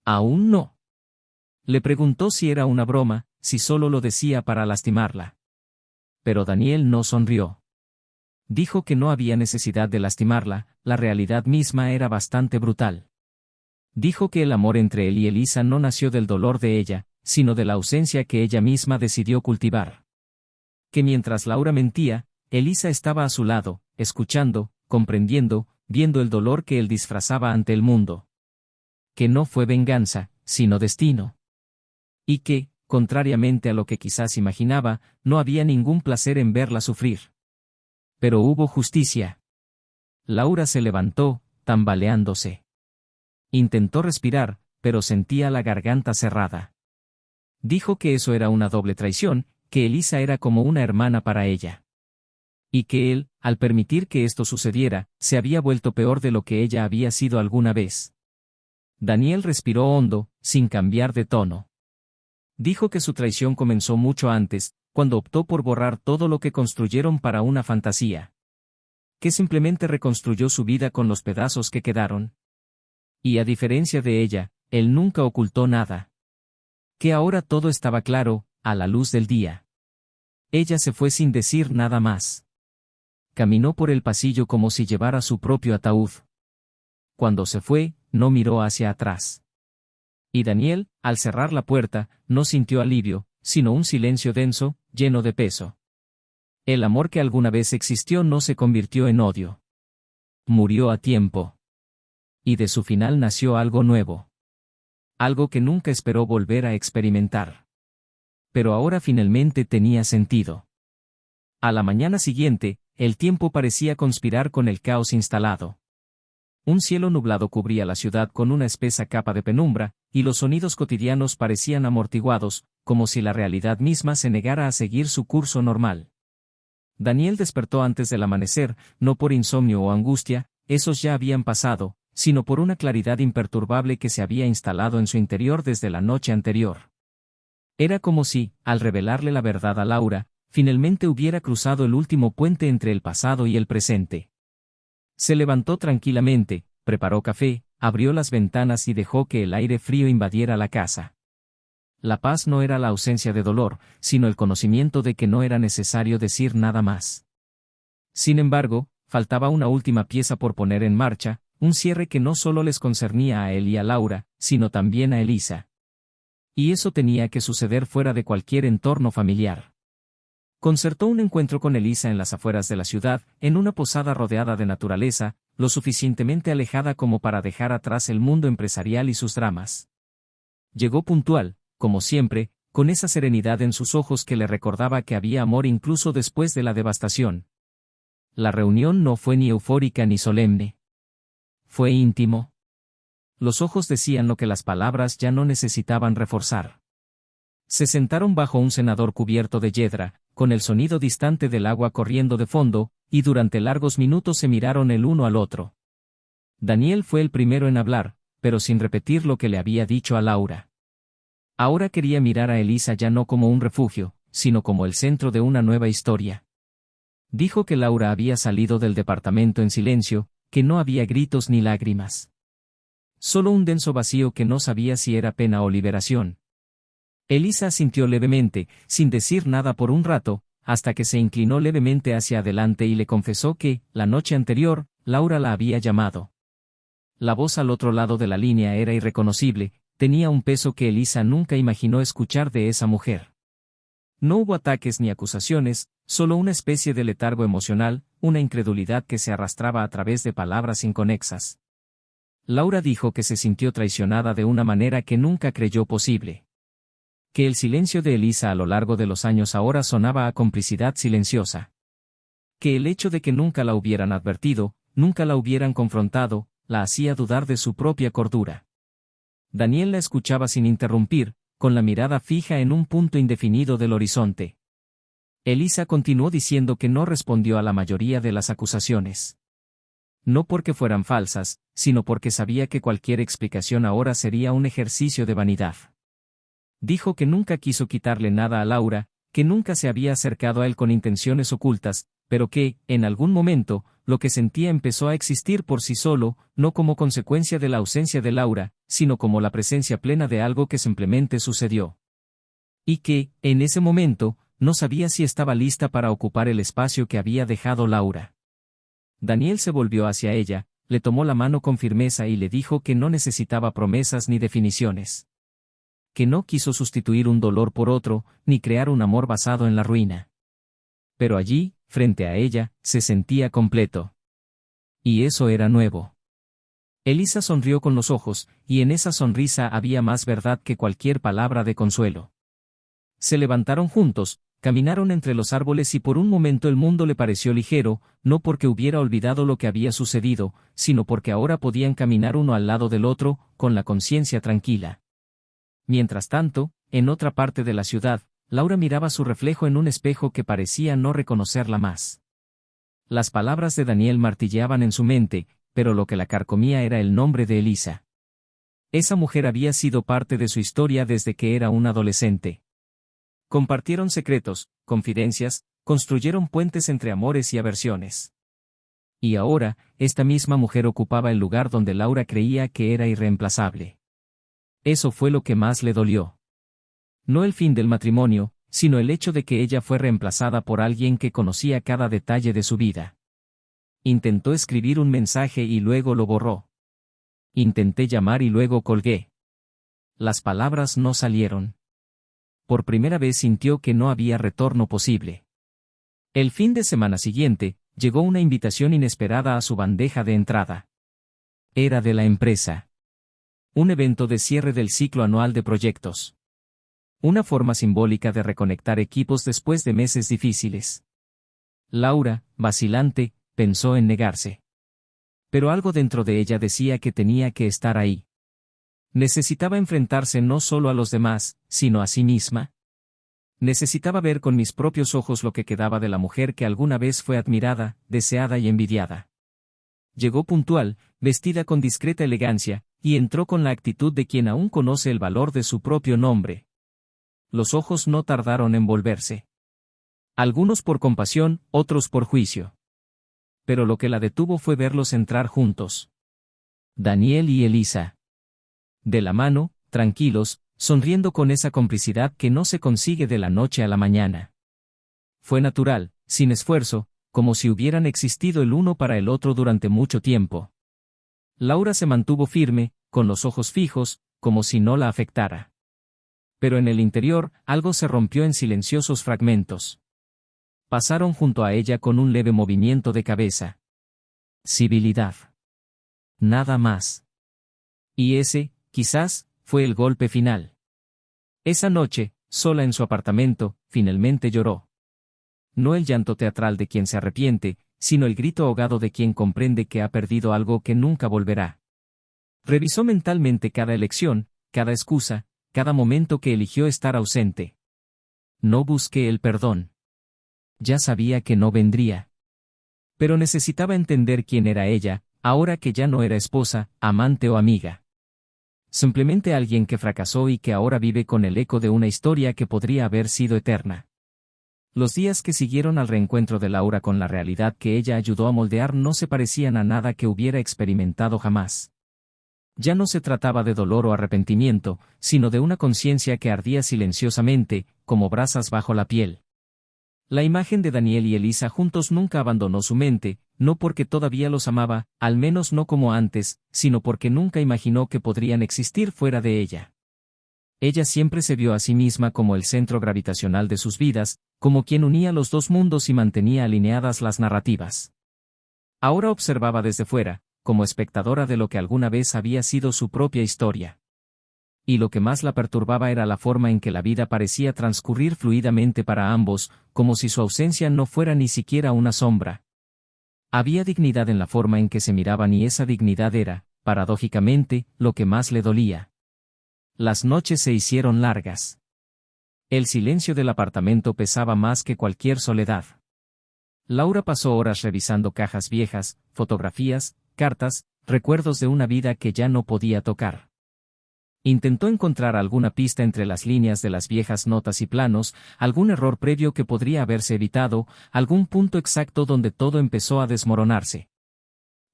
Aún no. Le preguntó si era una broma, si solo lo decía para lastimarla. Pero Daniel no sonrió. Dijo que no había necesidad de lastimarla, la realidad misma era bastante brutal. Dijo que el amor entre él y Elisa no nació del dolor de ella, sino de la ausencia que ella misma decidió cultivar. Que mientras Laura mentía, Elisa estaba a su lado, escuchando, comprendiendo, viendo el dolor que él disfrazaba ante el mundo. Que no fue venganza, sino destino. Y que, contrariamente a lo que quizás imaginaba, no había ningún placer en verla sufrir. Pero hubo justicia. Laura se levantó, tambaleándose. Intentó respirar, pero sentía la garganta cerrada. Dijo que eso era una doble traición, que Elisa era como una hermana para ella. Y que él, al permitir que esto sucediera, se había vuelto peor de lo que ella había sido alguna vez. Daniel respiró hondo, sin cambiar de tono. Dijo que su traición comenzó mucho antes, cuando optó por borrar todo lo que construyeron para una fantasía. Que simplemente reconstruyó su vida con los pedazos que quedaron. Y a diferencia de ella, él nunca ocultó nada. Que ahora todo estaba claro, a la luz del día. Ella se fue sin decir nada más. Caminó por el pasillo como si llevara su propio ataúd. Cuando se fue, no miró hacia atrás. Y Daniel, al cerrar la puerta, no sintió alivio, sino un silencio denso, lleno de peso. El amor que alguna vez existió no se convirtió en odio. Murió a tiempo. Y de su final nació algo nuevo. Algo que nunca esperó volver a experimentar. Pero ahora finalmente tenía sentido. A la mañana siguiente, el tiempo parecía conspirar con el caos instalado. Un cielo nublado cubría la ciudad con una espesa capa de penumbra, y los sonidos cotidianos parecían amortiguados, como si la realidad misma se negara a seguir su curso normal. Daniel despertó antes del amanecer, no por insomnio o angustia, esos ya habían pasado, sino por una claridad imperturbable que se había instalado en su interior desde la noche anterior. Era como si, al revelarle la verdad a Laura, finalmente hubiera cruzado el último puente entre el pasado y el presente. Se levantó tranquilamente, preparó café, abrió las ventanas y dejó que el aire frío invadiera la casa. La paz no era la ausencia de dolor, sino el conocimiento de que no era necesario decir nada más. Sin embargo, faltaba una última pieza por poner en marcha, un cierre que no solo les concernía a él y a Laura, sino también a Elisa. Y eso tenía que suceder fuera de cualquier entorno familiar. Concertó un encuentro con Elisa en las afueras de la ciudad, en una posada rodeada de naturaleza, lo suficientemente alejada como para dejar atrás el mundo empresarial y sus dramas. Llegó puntual, como siempre, con esa serenidad en sus ojos que le recordaba que había amor incluso después de la devastación. La reunión no fue ni eufórica ni solemne. Fue íntimo. Los ojos decían lo que las palabras ya no necesitaban reforzar. Se sentaron bajo un cenador cubierto de yedra, con el sonido distante del agua corriendo de fondo, y durante largos minutos se miraron el uno al otro. Daniel fue el primero en hablar, pero sin repetir lo que le había dicho a Laura. Ahora quería mirar a Elisa ya no como un refugio, sino como el centro de una nueva historia. Dijo que Laura había salido del departamento en silencio, que no había gritos ni lágrimas. solo un denso vacío que no sabía si era pena o liberación. Elisa asintió levemente, sin decir nada por un rato, hasta que se inclinó levemente hacia adelante y le confesó que, la noche anterior, Laura la había llamado. La voz al otro lado de la línea era irreconocible, tenía un peso que Elisa nunca imaginó escuchar de esa mujer. No hubo ataques ni acusaciones, solo una especie de letargo emocional, una incredulidad que se arrastraba a través de palabras inconexas. Laura dijo que se sintió traicionada de una manera que nunca creyó posible. Que el silencio de Elisa a lo largo de los años ahora sonaba a complicidad silenciosa. Que el hecho de que nunca la hubieran advertido, nunca la hubieran confrontado, la hacía dudar de su propia cordura. Daniel la escuchaba sin interrumpir, con la mirada fija en un punto indefinido del horizonte. Elisa continuó diciendo que no respondió a la mayoría de las acusaciones. No porque fueran falsas, sino porque sabía que cualquier explicación ahora sería un ejercicio de vanidad. Dijo que nunca quiso quitarle nada a Laura, que nunca se había acercado a él con intenciones ocultas, pero que, en algún momento, lo que sentía empezó a existir por sí solo, no como consecuencia de la ausencia de Laura, sino como la presencia plena de algo que simplemente sucedió. Y que, en ese momento, no sabía si estaba lista para ocupar el espacio que había dejado Laura. Daniel se volvió hacia ella, le tomó la mano con firmeza y le dijo que no necesitaba promesas ni definiciones. Que no quiso sustituir un dolor por otro, ni crear un amor basado en la ruina. Pero allí, frente a ella, se sentía completo. Y eso era nuevo. Elisa sonrió con los ojos, y en esa sonrisa había más verdad que cualquier palabra de consuelo. Se levantaron juntos, caminaron entre los árboles y por un momento el mundo le pareció ligero, no porque hubiera olvidado lo que había sucedido, sino porque ahora podían caminar uno al lado del otro, con la conciencia tranquila. Mientras tanto, en otra parte de la ciudad, Laura miraba su reflejo en un espejo que parecía no reconocerla más. Las palabras de Daniel martilleaban en su mente, pero lo que la carcomía era el nombre de Elisa. Esa mujer había sido parte de su historia desde que era un adolescente. Compartieron secretos, confidencias, construyeron puentes entre amores y aversiones. Y ahora, esta misma mujer ocupaba el lugar donde Laura creía que era irreemplazable. Eso fue lo que más le dolió. No el fin del matrimonio, sino el hecho de que ella fue reemplazada por alguien que conocía cada detalle de su vida. Intentó escribir un mensaje y luego lo borró. Intenté llamar y luego colgué. Las palabras no salieron. Por primera vez sintió que no había retorno posible. El fin de semana siguiente, llegó una invitación inesperada a su bandeja de entrada. Era de la empresa. Un evento de cierre del ciclo anual de proyectos. Una forma simbólica de reconectar equipos después de meses difíciles. Laura, vacilante, pensó en negarse. Pero algo dentro de ella decía que tenía que estar ahí. Necesitaba enfrentarse no solo a los demás, sino a sí misma. Necesitaba ver con mis propios ojos lo que quedaba de la mujer que alguna vez fue admirada, deseada y envidiada. Llegó puntual, vestida con discreta elegancia, y entró con la actitud de quien aún conoce el valor de su propio nombre. Los ojos no tardaron en volverse. Algunos por compasión, otros por juicio. Pero lo que la detuvo fue verlos entrar juntos. Daniel y Elisa. De la mano, tranquilos, sonriendo con esa complicidad que no se consigue de la noche a la mañana. Fue natural, sin esfuerzo, como si hubieran existido el uno para el otro durante mucho tiempo. Laura se mantuvo firme, con los ojos fijos, como si no la afectara. Pero en el interior, algo se rompió en silenciosos fragmentos. Pasaron junto a ella con un leve movimiento de cabeza. Civilidad. Nada más. Y ese, quizás, fue el golpe final. Esa noche, sola en su apartamento, finalmente lloró. No el llanto teatral de quien se arrepiente, sino el grito ahogado de quien comprende que ha perdido algo que nunca volverá. Revisó mentalmente cada elección, cada excusa, cada momento que eligió estar ausente. No busqué el perdón. Ya sabía que no vendría. Pero necesitaba entender quién era ella, ahora que ya no era esposa, amante o amiga. Simplemente alguien que fracasó y que ahora vive con el eco de una historia que podría haber sido eterna. Los días que siguieron al reencuentro de Laura con la realidad que ella ayudó a moldear no se parecían a nada que hubiera experimentado jamás. Ya no se trataba de dolor o arrepentimiento, sino de una conciencia que ardía silenciosamente, como brasas bajo la piel. La imagen de Daniel y Elisa juntos nunca abandonó su mente, no porque todavía los amaba, al menos no como antes, sino porque nunca imaginó que podrían existir fuera de ella. Ella siempre se vio a sí misma como el centro gravitacional de sus vidas, como quien unía los dos mundos y mantenía alineadas las narrativas. Ahora observaba desde fuera, como espectadora de lo que alguna vez había sido su propia historia. Y lo que más la perturbaba era la forma en que la vida parecía transcurrir fluidamente para ambos, como si su ausencia no fuera ni siquiera una sombra. Había dignidad en la forma en que se miraban y esa dignidad era, paradójicamente, lo que más le dolía. Las noches se hicieron largas. El silencio del apartamento pesaba más que cualquier soledad. Laura pasó horas revisando cajas viejas, fotografías, cartas, recuerdos de una vida que ya no podía tocar. Intentó encontrar alguna pista entre las líneas de las viejas notas y planos, algún error previo que podría haberse evitado, algún punto exacto donde todo empezó a desmoronarse.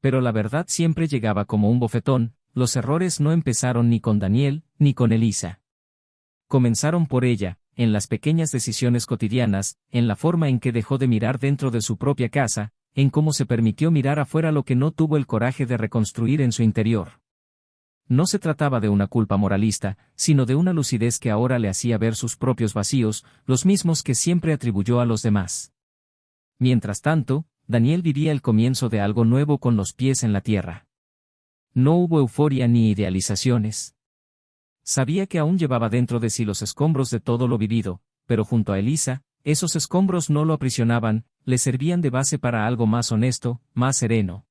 Pero la verdad siempre llegaba como un bofetón, los errores no empezaron ni con Daniel, ni con Elisa. Comenzaron por ella, en las pequeñas decisiones cotidianas, en la forma en que dejó de mirar dentro de su propia casa, en cómo se permitió mirar afuera lo que no tuvo el coraje de reconstruir en su interior. No se trataba de una culpa moralista, sino de una lucidez que ahora le hacía ver sus propios vacíos, los mismos que siempre atribuyó a los demás. Mientras tanto, Daniel vivía el comienzo de algo nuevo con los pies en la tierra. No hubo euforia ni idealizaciones. Sabía que aún llevaba dentro de sí los escombros de todo lo vivido, pero junto a Elisa, esos escombros no lo aprisionaban, le servían de base para algo más honesto, más sereno.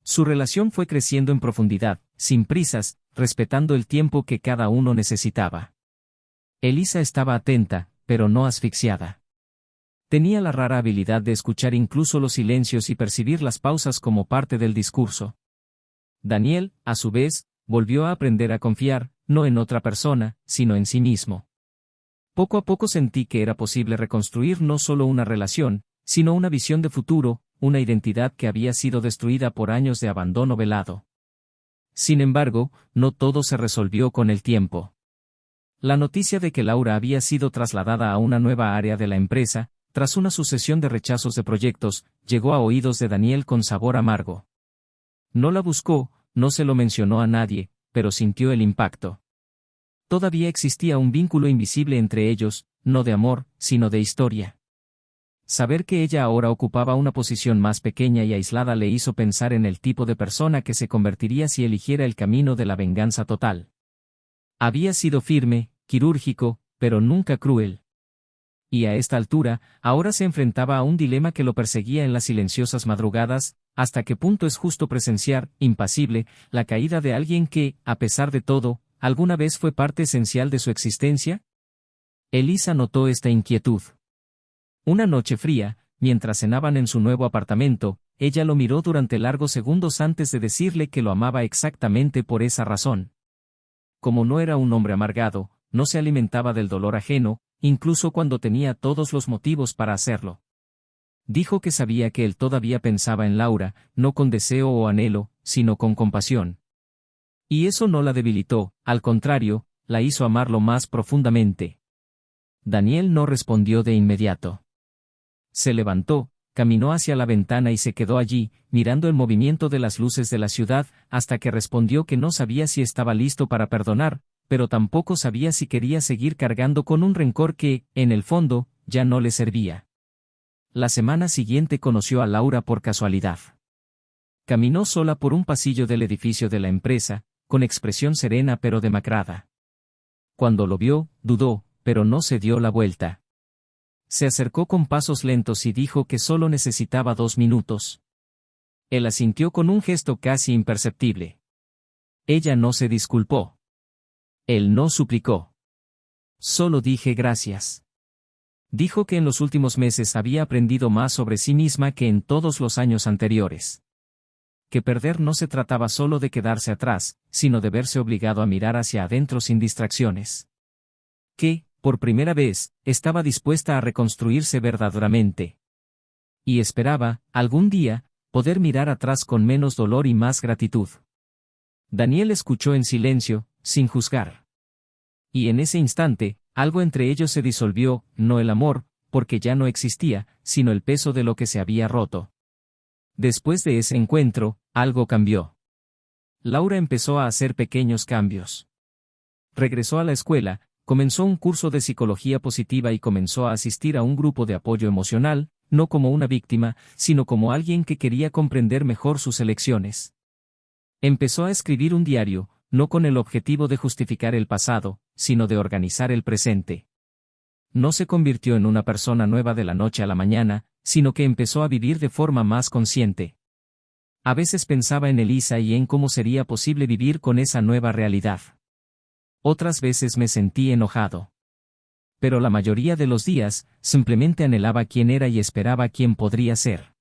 Su relación fue creciendo en profundidad, sin prisas, respetando el tiempo que cada uno necesitaba. Elisa estaba atenta, pero no asfixiada. Tenía la rara habilidad de escuchar incluso los silencios y percibir las pausas como parte del discurso. Daniel, a su vez, volvió a aprender a confiar, no en otra persona, sino en sí mismo. Poco a poco sentí que era posible reconstruir no solo una relación, sino una visión de futuro, una identidad que había sido destruida por años de abandono velado. Sin embargo, no todo se resolvió con el tiempo. La noticia de que Laura había sido trasladada a una nueva área de la empresa, tras una sucesión de rechazos de proyectos, llegó a oídos de Daniel con sabor amargo. No la buscó, no se lo mencionó a nadie, pero sintió el impacto. Todavía existía un vínculo invisible entre ellos, no de amor, sino de historia. Saber que ella ahora ocupaba una posición más pequeña y aislada le hizo pensar en el tipo de persona que se convertiría si eligiera el camino de la venganza total. Había sido firme, quirúrgico, pero nunca cruel. Y a esta altura, ahora se enfrentaba a un dilema que lo perseguía en las silenciosas madrugadas, hasta qué punto es justo presenciar, impasible, la caída de alguien que, a pesar de todo, alguna vez fue parte esencial de su existencia. Elisa notó esta inquietud. Una noche fría, mientras cenaban en su nuevo apartamento, ella lo miró durante largos segundos antes de decirle que lo amaba exactamente por esa razón. Como no era un hombre amargado, no se alimentaba del dolor ajeno, incluso cuando tenía todos los motivos para hacerlo. Dijo que sabía que él todavía pensaba en Laura, no con deseo o anhelo, sino con compasión. Y eso no la debilitó, al contrario, la hizo amarlo más profundamente. Daniel no respondió de inmediato. Se levantó, caminó hacia la ventana y se quedó allí, mirando el movimiento de las luces de la ciudad, hasta que respondió que no sabía si estaba listo para perdonar, pero tampoco sabía si quería seguir cargando con un rencor que, en el fondo, ya no le servía. La semana siguiente conoció a Laura por casualidad. Caminó sola por un pasillo del edificio de la empresa, con expresión serena pero demacrada. Cuando lo vio, dudó, pero no se dio la vuelta. Se acercó con pasos lentos y dijo que solo necesitaba 2 minutos. Él asintió con un gesto casi imperceptible. Ella no se disculpó. Él no suplicó. Solo dije gracias. Dijo que en los últimos meses había aprendido más sobre sí misma que en todos los años anteriores. Que perder no se trataba solo de quedarse atrás, sino de verse obligado a mirar hacia adentro sin distracciones. Que, por primera vez, estaba dispuesta a reconstruirse verdaderamente. Y esperaba, algún día, poder mirar atrás con menos dolor y más gratitud. Daniel escuchó en silencio, sin juzgar. Y en ese instante, algo entre ellos se disolvió, no el amor, porque ya no existía, sino el peso de lo que se había roto. Después de ese encuentro, algo cambió. Laura empezó a hacer pequeños cambios. Regresó a la escuela, comenzó un curso de psicología positiva y comenzó a asistir a un grupo de apoyo emocional, no como una víctima, sino como alguien que quería comprender mejor sus elecciones. Empezó a escribir un diario, no con el objetivo de justificar el pasado, sino de organizar el presente. No se convirtió en una persona nueva de la noche a la mañana, sino que empezó a vivir de forma más consciente. A veces pensaba en Elisa y en cómo sería posible vivir con esa nueva realidad. Otras veces me sentí enojado. Pero la mayoría de los días, simplemente anhelaba quién era y esperaba quién podría ser.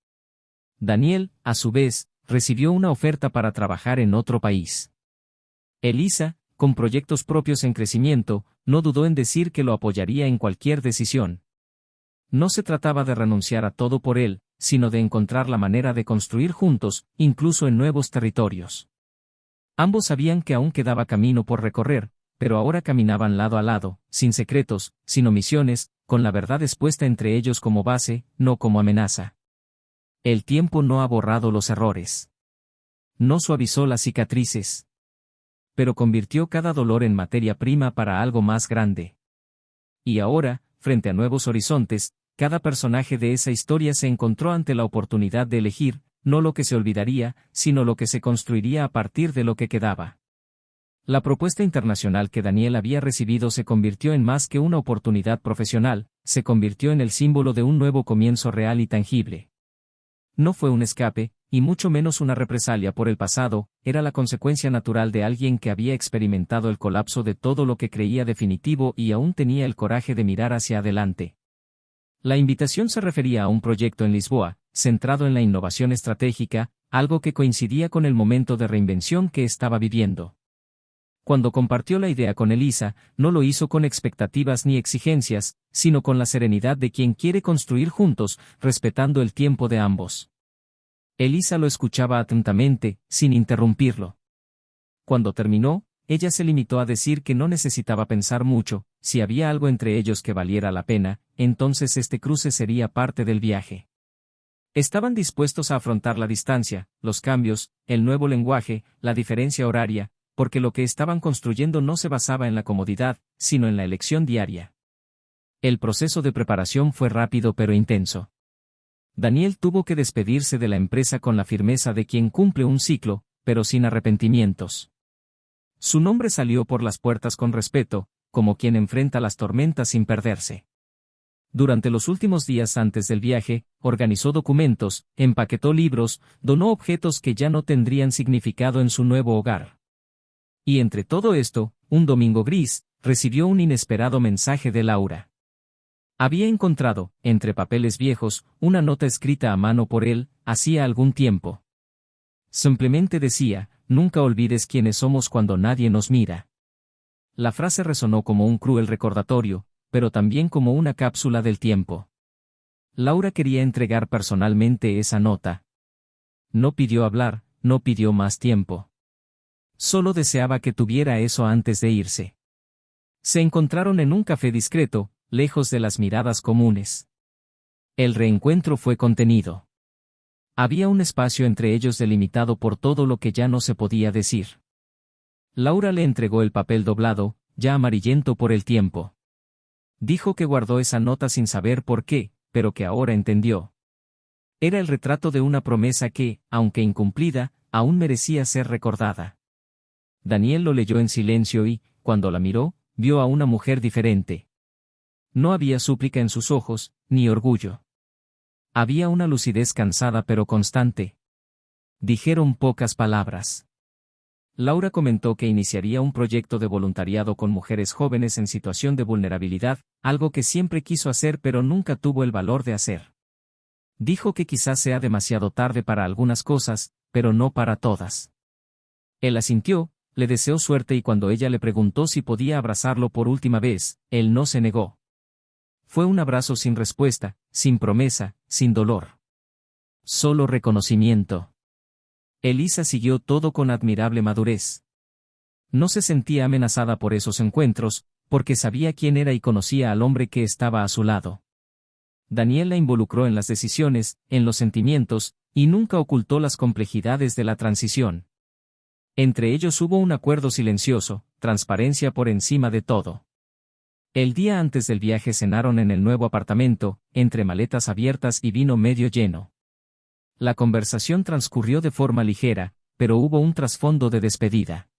Daniel, a su vez, recibió una oferta para trabajar en otro país. Elisa, con proyectos propios en crecimiento, no dudó en decir que lo apoyaría en cualquier decisión. No se trataba de renunciar a todo por él, sino de encontrar la manera de construir juntos, incluso en nuevos territorios. Ambos sabían que aún quedaba camino por recorrer, pero ahora caminaban lado a lado, sin secretos, sin omisiones, con la verdad expuesta entre ellos como base, no como amenaza. El tiempo no ha borrado los errores. No suavizó las cicatrices. Pero convirtió cada dolor en materia prima para algo más grande. Y ahora, frente a nuevos horizontes, cada personaje de esa historia se encontró ante la oportunidad de elegir, no lo que se olvidaría, sino lo que se construiría a partir de lo que quedaba. La propuesta internacional que Daniel había recibido se convirtió en más que una oportunidad profesional, se convirtió en el símbolo de un nuevo comienzo real y tangible. No fue un escape, y mucho menos una represalia por el pasado, era la consecuencia natural de alguien que había experimentado el colapso de todo lo que creía definitivo y aún tenía el coraje de mirar hacia adelante. La invitación se refería a un proyecto en Lisboa, centrado en la innovación estratégica, algo que coincidía con el momento de reinvención que estaba viviendo. Cuando compartió la idea con Elisa, no lo hizo con expectativas ni exigencias, sino con la serenidad de quien quiere construir juntos, respetando el tiempo de ambos. Elisa lo escuchaba atentamente, sin interrumpirlo. Cuando terminó, ella se limitó a decir que no necesitaba pensar mucho, si había algo entre ellos que valiera la pena, entonces este cruce sería parte del viaje. Estaban dispuestos a afrontar la distancia, los cambios, el nuevo lenguaje, la diferencia horaria, porque lo que estaban construyendo no se basaba en la comodidad, sino en la elección diaria. El proceso de preparación fue rápido pero intenso. Daniel tuvo que despedirse de la empresa con la firmeza de quien cumple un ciclo, pero sin arrepentimientos. Su nombre salió por las puertas con respeto, como quien enfrenta las tormentas sin perderse. Durante los últimos días antes del viaje, organizó documentos, empaquetó libros, donó objetos que ya no tendrían significado en su nuevo hogar. Y entre todo esto, un domingo gris, recibió un inesperado mensaje de Laura. Había encontrado, entre papeles viejos, una nota escrita a mano por él, hacía algún tiempo. Simplemente decía, nunca olvides quiénes somos cuando nadie nos mira. La frase resonó como un cruel recordatorio, pero también como una cápsula del tiempo. Laura quería entregar personalmente esa nota. No pidió hablar, no pidió más tiempo. Solo deseaba que tuviera eso antes de irse. Se encontraron en un café discreto, lejos de las miradas comunes. El reencuentro fue contenido. Había un espacio entre ellos delimitado por todo lo que ya no se podía decir. Laura le entregó el papel doblado, ya amarillento por el tiempo. Dijo que guardó esa nota sin saber por qué, pero que ahora entendió. Era el retrato de una promesa que, aunque incumplida, aún merecía ser recordada. Daniel lo leyó en silencio y, cuando la miró, vio a una mujer diferente. No había súplica en sus ojos, ni orgullo. Había una lucidez cansada pero constante. Dijeron pocas palabras. Laura comentó que iniciaría un proyecto de voluntariado con mujeres jóvenes en situación de vulnerabilidad, algo que siempre quiso hacer pero nunca tuvo el valor de hacer. Dijo que quizás sea demasiado tarde para algunas cosas, pero no para todas. Él asintió, le deseó suerte y cuando ella le preguntó si podía abrazarlo por última vez, él no se negó. Fue un abrazo sin respuesta, sin promesa, sin dolor. Solo reconocimiento. Elisa siguió todo con admirable madurez. No se sentía amenazada por esos encuentros, porque sabía quién era y conocía al hombre que estaba a su lado. Daniel la involucró en las decisiones, en los sentimientos, y nunca ocultó las complejidades de la transición. Entre ellos hubo un acuerdo silencioso, transparencia por encima de todo. El día antes del viaje cenaron en el nuevo apartamento, entre maletas abiertas y vino medio lleno. La conversación transcurrió de forma ligera, pero hubo un trasfondo de despedida.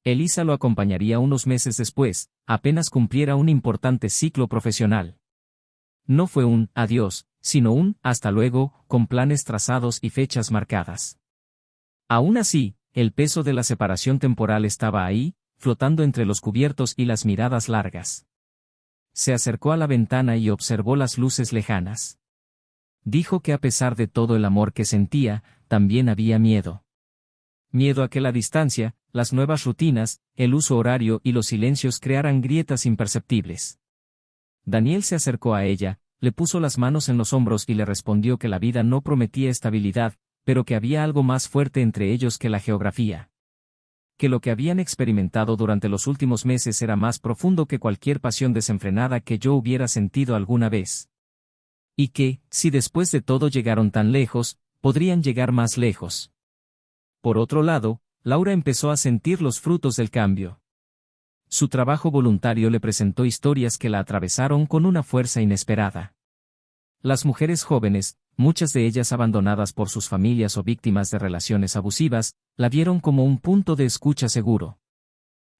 Elisa lo acompañaría unos meses después, apenas cumpliera un importante ciclo profesional. No fue un adiós, sino un hasta luego, con planes trazados y fechas marcadas. Aún así, el peso de la separación temporal estaba ahí, flotando entre los cubiertos y las miradas largas. Se acercó a la ventana y observó las luces lejanas. Dijo que a pesar de todo el amor que sentía, también había miedo. Miedo a que la distancia, las nuevas rutinas, el uso horario y los silencios crearan grietas imperceptibles. Daniel se acercó a ella, le puso las manos en los hombros y le respondió que la vida no prometía estabilidad, pero que había algo más fuerte entre ellos que la geografía. Que lo que habían experimentado durante los últimos meses era más profundo que cualquier pasión desenfrenada que yo hubiera sentido alguna vez. Y que, si después de todo llegaron tan lejos, podrían llegar más lejos. Por otro lado, Laura empezó a sentir los frutos del cambio. Su trabajo voluntario le presentó historias que la atravesaron con una fuerza inesperada. Las mujeres jóvenes, muchas de ellas abandonadas por sus familias o víctimas de relaciones abusivas, la vieron como un punto de escucha seguro.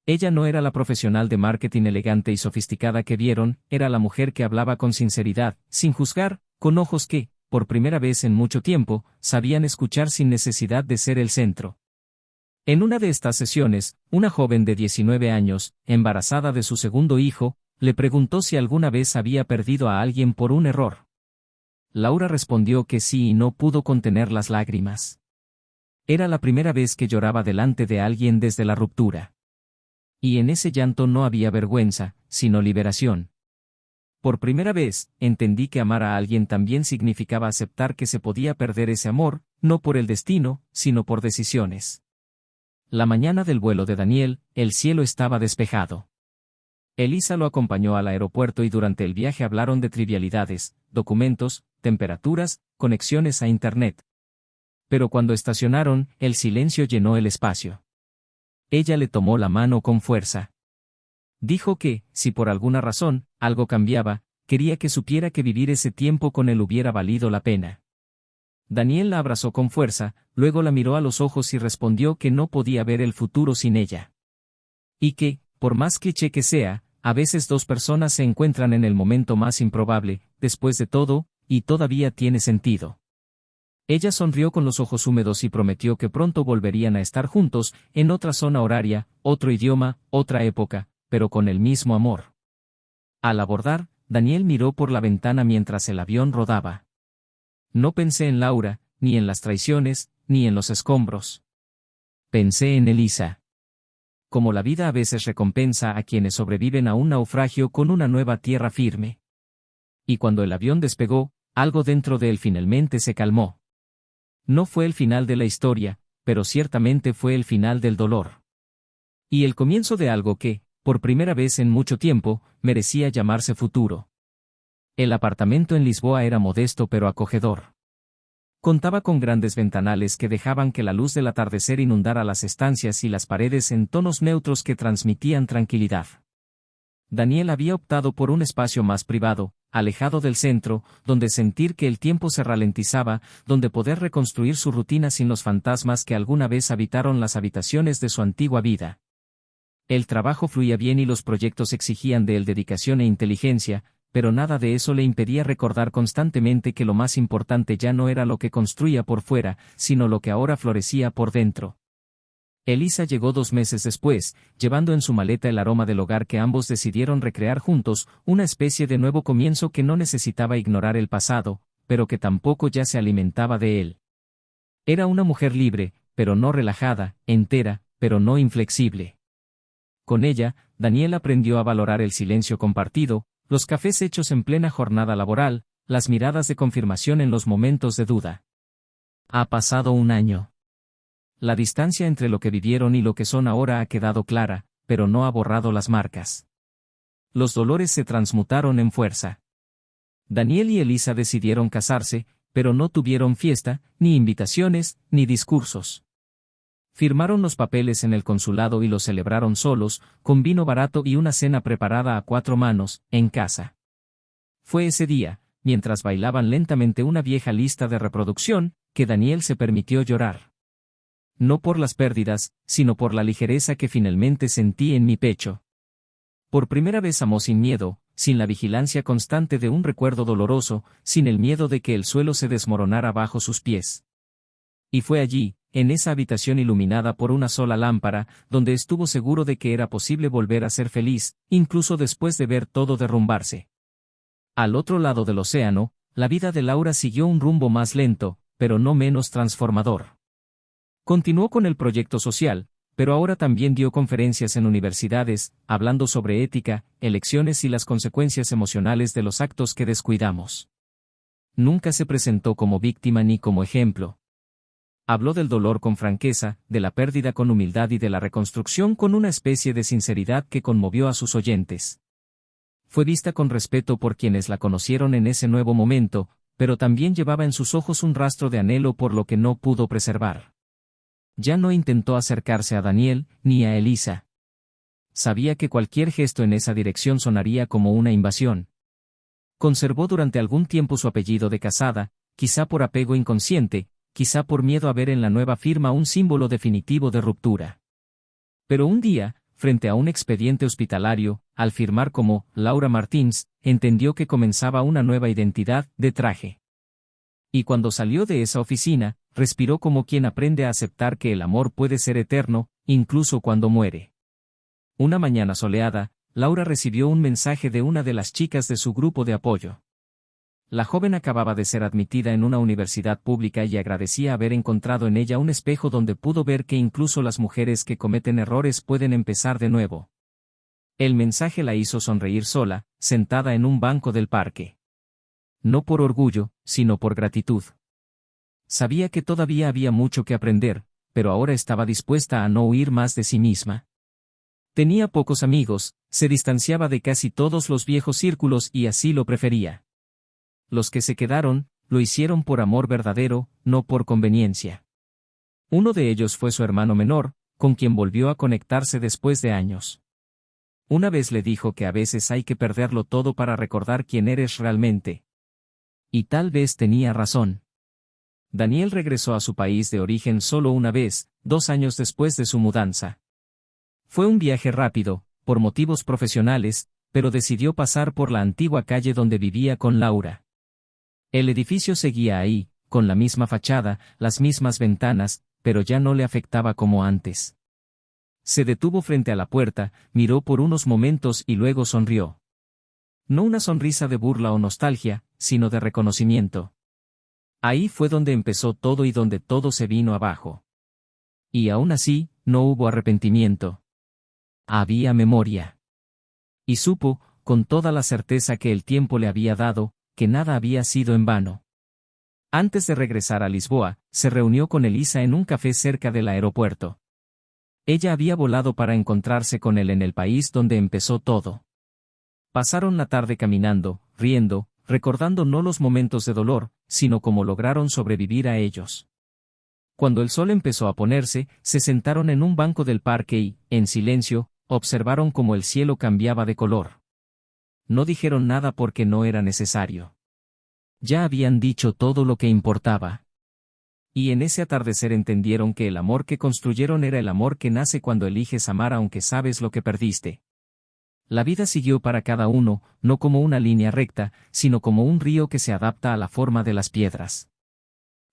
Ella no era la profesional de marketing elegante y sofisticada que vieron, era la mujer que hablaba con sinceridad, sin juzgar, con ojos que, por primera vez en mucho tiempo, sabían escuchar sin necesidad de ser el centro. En una de estas sesiones, una joven de 19 años, embarazada de su segundo hijo, le preguntó si alguna vez había perdido a alguien por un error. Laura respondió que sí y no pudo contener las lágrimas. Era la primera vez que lloraba delante de alguien desde la ruptura. Y en ese llanto no había vergüenza, sino liberación. Por primera vez, entendí que amar a alguien también significaba aceptar que se podía perder ese amor, no por el destino, sino por decisiones. La mañana del vuelo de Daniel, el cielo estaba despejado. Elisa lo acompañó al aeropuerto y durante el viaje hablaron de trivialidades, documentos, temperaturas, conexiones a Internet. Pero cuando estacionaron, el silencio llenó el espacio. Ella le tomó la mano con fuerza. Dijo que, si por alguna razón, algo cambiaba, quería que supiera que vivir ese tiempo con él hubiera valido la pena. Daniel la abrazó con fuerza, luego la miró a los ojos y respondió que no podía ver el futuro sin ella. Y que, por más cliché que sea, a veces dos personas se encuentran en el momento más improbable, después de todo, y todavía tiene sentido. Ella sonrió con los ojos húmedos y prometió que pronto volverían a estar juntos, en otra zona horaria, otro idioma, otra época, pero con el mismo amor. Al abordar, Daniel miró por la ventana mientras el avión rodaba. No pensé en Laura, ni en las traiciones, ni en los escombros. Pensé en Elisa. Como la vida a veces recompensa a quienes sobreviven a un naufragio con una nueva tierra firme. Y cuando el avión despegó, algo dentro de él finalmente se calmó. No fue el final de la historia, pero ciertamente fue el final del dolor. Y el comienzo de algo que, por primera vez en mucho tiempo, merecía llamarse futuro. El apartamento en Lisboa era modesto pero acogedor. Contaba con grandes ventanales que dejaban que la luz del atardecer inundara las estancias y las paredes en tonos neutros que transmitían tranquilidad. Daniel había optado por un espacio más privado, alejado del centro, donde sentir que el tiempo se ralentizaba, donde poder reconstruir su rutina sin los fantasmas que alguna vez habitaron las habitaciones de su antigua vida. El trabajo fluía bien y los proyectos exigían de él dedicación e inteligencia, pero nada de eso le impedía recordar constantemente que lo más importante ya no era lo que construía por fuera, sino lo que ahora florecía por dentro. Elisa llegó 2 meses después, llevando en su maleta el aroma del hogar que ambos decidieron recrear juntos, una especie de nuevo comienzo que no necesitaba ignorar el pasado, pero que tampoco ya se alimentaba de él. Era una mujer libre, pero no relajada, entera, pero no inflexible. Con ella, Daniel aprendió a valorar el silencio compartido, los cafés hechos en plena jornada laboral, las miradas de confirmación en los momentos de duda. Ha pasado un año. La distancia entre lo que vivieron y lo que son ahora ha quedado clara, pero no ha borrado las marcas. Los dolores se transmutaron en fuerza. Daniel y Elisa decidieron casarse, pero no tuvieron fiesta, ni invitaciones, ni discursos. Firmaron los papeles en el consulado y los celebraron solos, con vino barato y una cena preparada a 4 manos, en casa. Fue ese día, mientras bailaban lentamente una vieja lista de reproducción, que Daniel se permitió llorar. No por las pérdidas, sino por la ligereza que finalmente sentí en mi pecho. Por primera vez amó sin miedo, sin la vigilancia constante de un recuerdo doloroso, sin el miedo de que el suelo se desmoronara bajo sus pies. Y fue allí, en esa habitación iluminada por una sola lámpara, donde estuvo seguro de que era posible volver a ser feliz, incluso después de ver todo derrumbarse. Al otro lado del océano, la vida de Laura siguió un rumbo más lento, pero no menos transformador. Continuó con el proyecto social, pero ahora también dio conferencias en universidades, hablando sobre ética, elecciones y las consecuencias emocionales de los actos que descuidamos. Nunca se presentó como víctima ni como ejemplo. Habló del dolor con franqueza, de la pérdida con humildad y de la reconstrucción con una especie de sinceridad que conmovió a sus oyentes. Fue vista con respeto por quienes la conocieron en ese nuevo momento, pero también llevaba en sus ojos un rastro de anhelo por lo que no pudo preservar. Ya no intentó acercarse a Daniel, ni a Elisa. Sabía que cualquier gesto en esa dirección sonaría como una invasión. Conservó durante algún tiempo su apellido de casada, quizá por apego inconsciente, quizá por miedo a ver en la nueva firma un símbolo definitivo de ruptura. Pero un día, frente a un expediente hospitalario, al firmar como Laura Martins, entendió que comenzaba una nueva identidad de traje. Y cuando salió de esa oficina, respiró como quien aprende a aceptar que el amor puede ser eterno, incluso cuando muere. Una mañana soleada, Laura recibió un mensaje de una de las chicas de su grupo de apoyo. La joven acababa de ser admitida en una universidad pública y agradecía haber encontrado en ella un espejo donde pudo ver que incluso las mujeres que cometen errores pueden empezar de nuevo. El mensaje la hizo sonreír sola, sentada en un banco del parque. No por orgullo, sino por gratitud. Sabía que todavía había mucho que aprender, pero ahora estaba dispuesta a no huir más de sí misma. Tenía pocos amigos, se distanciaba de casi todos los viejos círculos y así lo prefería. Los que se quedaron, lo hicieron por amor verdadero, no por conveniencia. Uno de ellos fue su hermano menor, con quien volvió a conectarse después de años. Una vez le dijo que a veces hay que perderlo todo para recordar quién eres realmente. Y tal vez tenía razón. Daniel regresó a su país de origen solo una vez, 2 años después de su mudanza. Fue un viaje rápido, por motivos profesionales, pero decidió pasar por la antigua calle donde vivía con Laura. El edificio seguía ahí, con la misma fachada, las mismas ventanas, pero ya no le afectaba como antes. Se detuvo frente a la puerta, miró por unos momentos y luego sonrió. No una sonrisa de burla o nostalgia, sino de reconocimiento. Ahí fue donde empezó todo y donde todo se vino abajo. Y aún así, no hubo arrepentimiento. Había memoria. Y supo, con toda la certeza que el tiempo le había dado, que nada había sido en vano. Antes de regresar a Lisboa, se reunió con Elisa en un café cerca del aeropuerto. Ella había volado para encontrarse con él en el país donde empezó todo. Pasaron la tarde caminando, riendo, recordando no los momentos de dolor, sino cómo lograron sobrevivir a ellos. Cuando el sol empezó a ponerse, se sentaron en un banco del parque y, en silencio, observaron cómo el cielo cambiaba de color. No dijeron nada porque no era necesario. Ya habían dicho todo lo que importaba. Y en ese atardecer entendieron que el amor que construyeron era el amor que nace cuando eliges amar aunque sabes lo que perdiste. La vida siguió para cada uno, no como una línea recta, sino como un río que se adapta a la forma de las piedras.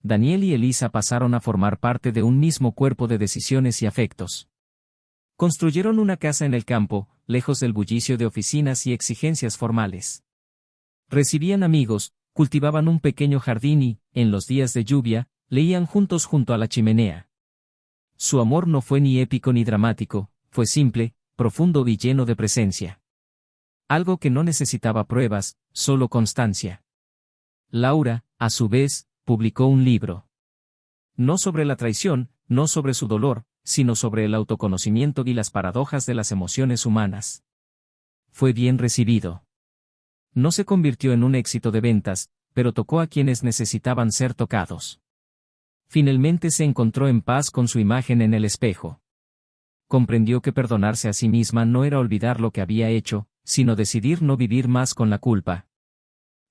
Daniel y Elisa pasaron a formar parte de un mismo cuerpo de decisiones y afectos. Construyeron una casa en el campo, lejos del bullicio de oficinas y exigencias formales. Recibían amigos, cultivaban un pequeño jardín y, en los días de lluvia, leían juntos junto a la chimenea. Su amor no fue ni épico ni dramático, fue simple, profundo y lleno de presencia. Algo que no necesitaba pruebas, solo constancia. Laura, a su vez, publicó un libro. No sobre la traición, no sobre su dolor, sino sobre el autoconocimiento y las paradojas de las emociones humanas. Fue bien recibido. No se convirtió en un éxito de ventas, pero tocó a quienes necesitaban ser tocados. Finalmente se encontró en paz con su imagen en el espejo. Comprendió que perdonarse a sí misma no era olvidar lo que había hecho, sino decidir no vivir más con la culpa.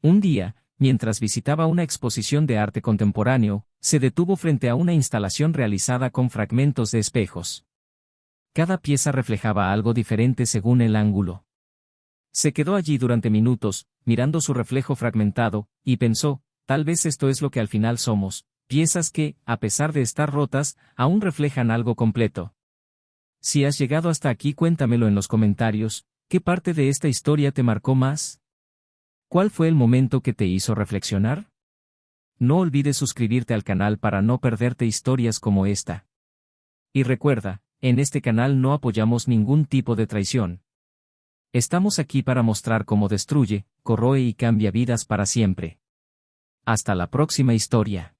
Un día, mientras visitaba una exposición de arte contemporáneo, se detuvo frente a una instalación realizada con fragmentos de espejos. Cada pieza reflejaba algo diferente según el ángulo. Se quedó allí durante minutos, mirando su reflejo fragmentado, y pensó, tal vez esto es lo que al final somos, piezas que, a pesar de estar rotas, aún reflejan algo completo. Si has llegado hasta aquí, cuéntamelo en los comentarios, ¿qué parte de esta historia te marcó más? ¿Cuál fue el momento que te hizo reflexionar? No olvides suscribirte al canal para no perderte historias como esta. Y recuerda, en este canal no apoyamos ningún tipo de traición. Estamos aquí para mostrar cómo destruye, corroe y cambia vidas para siempre. Hasta la próxima historia.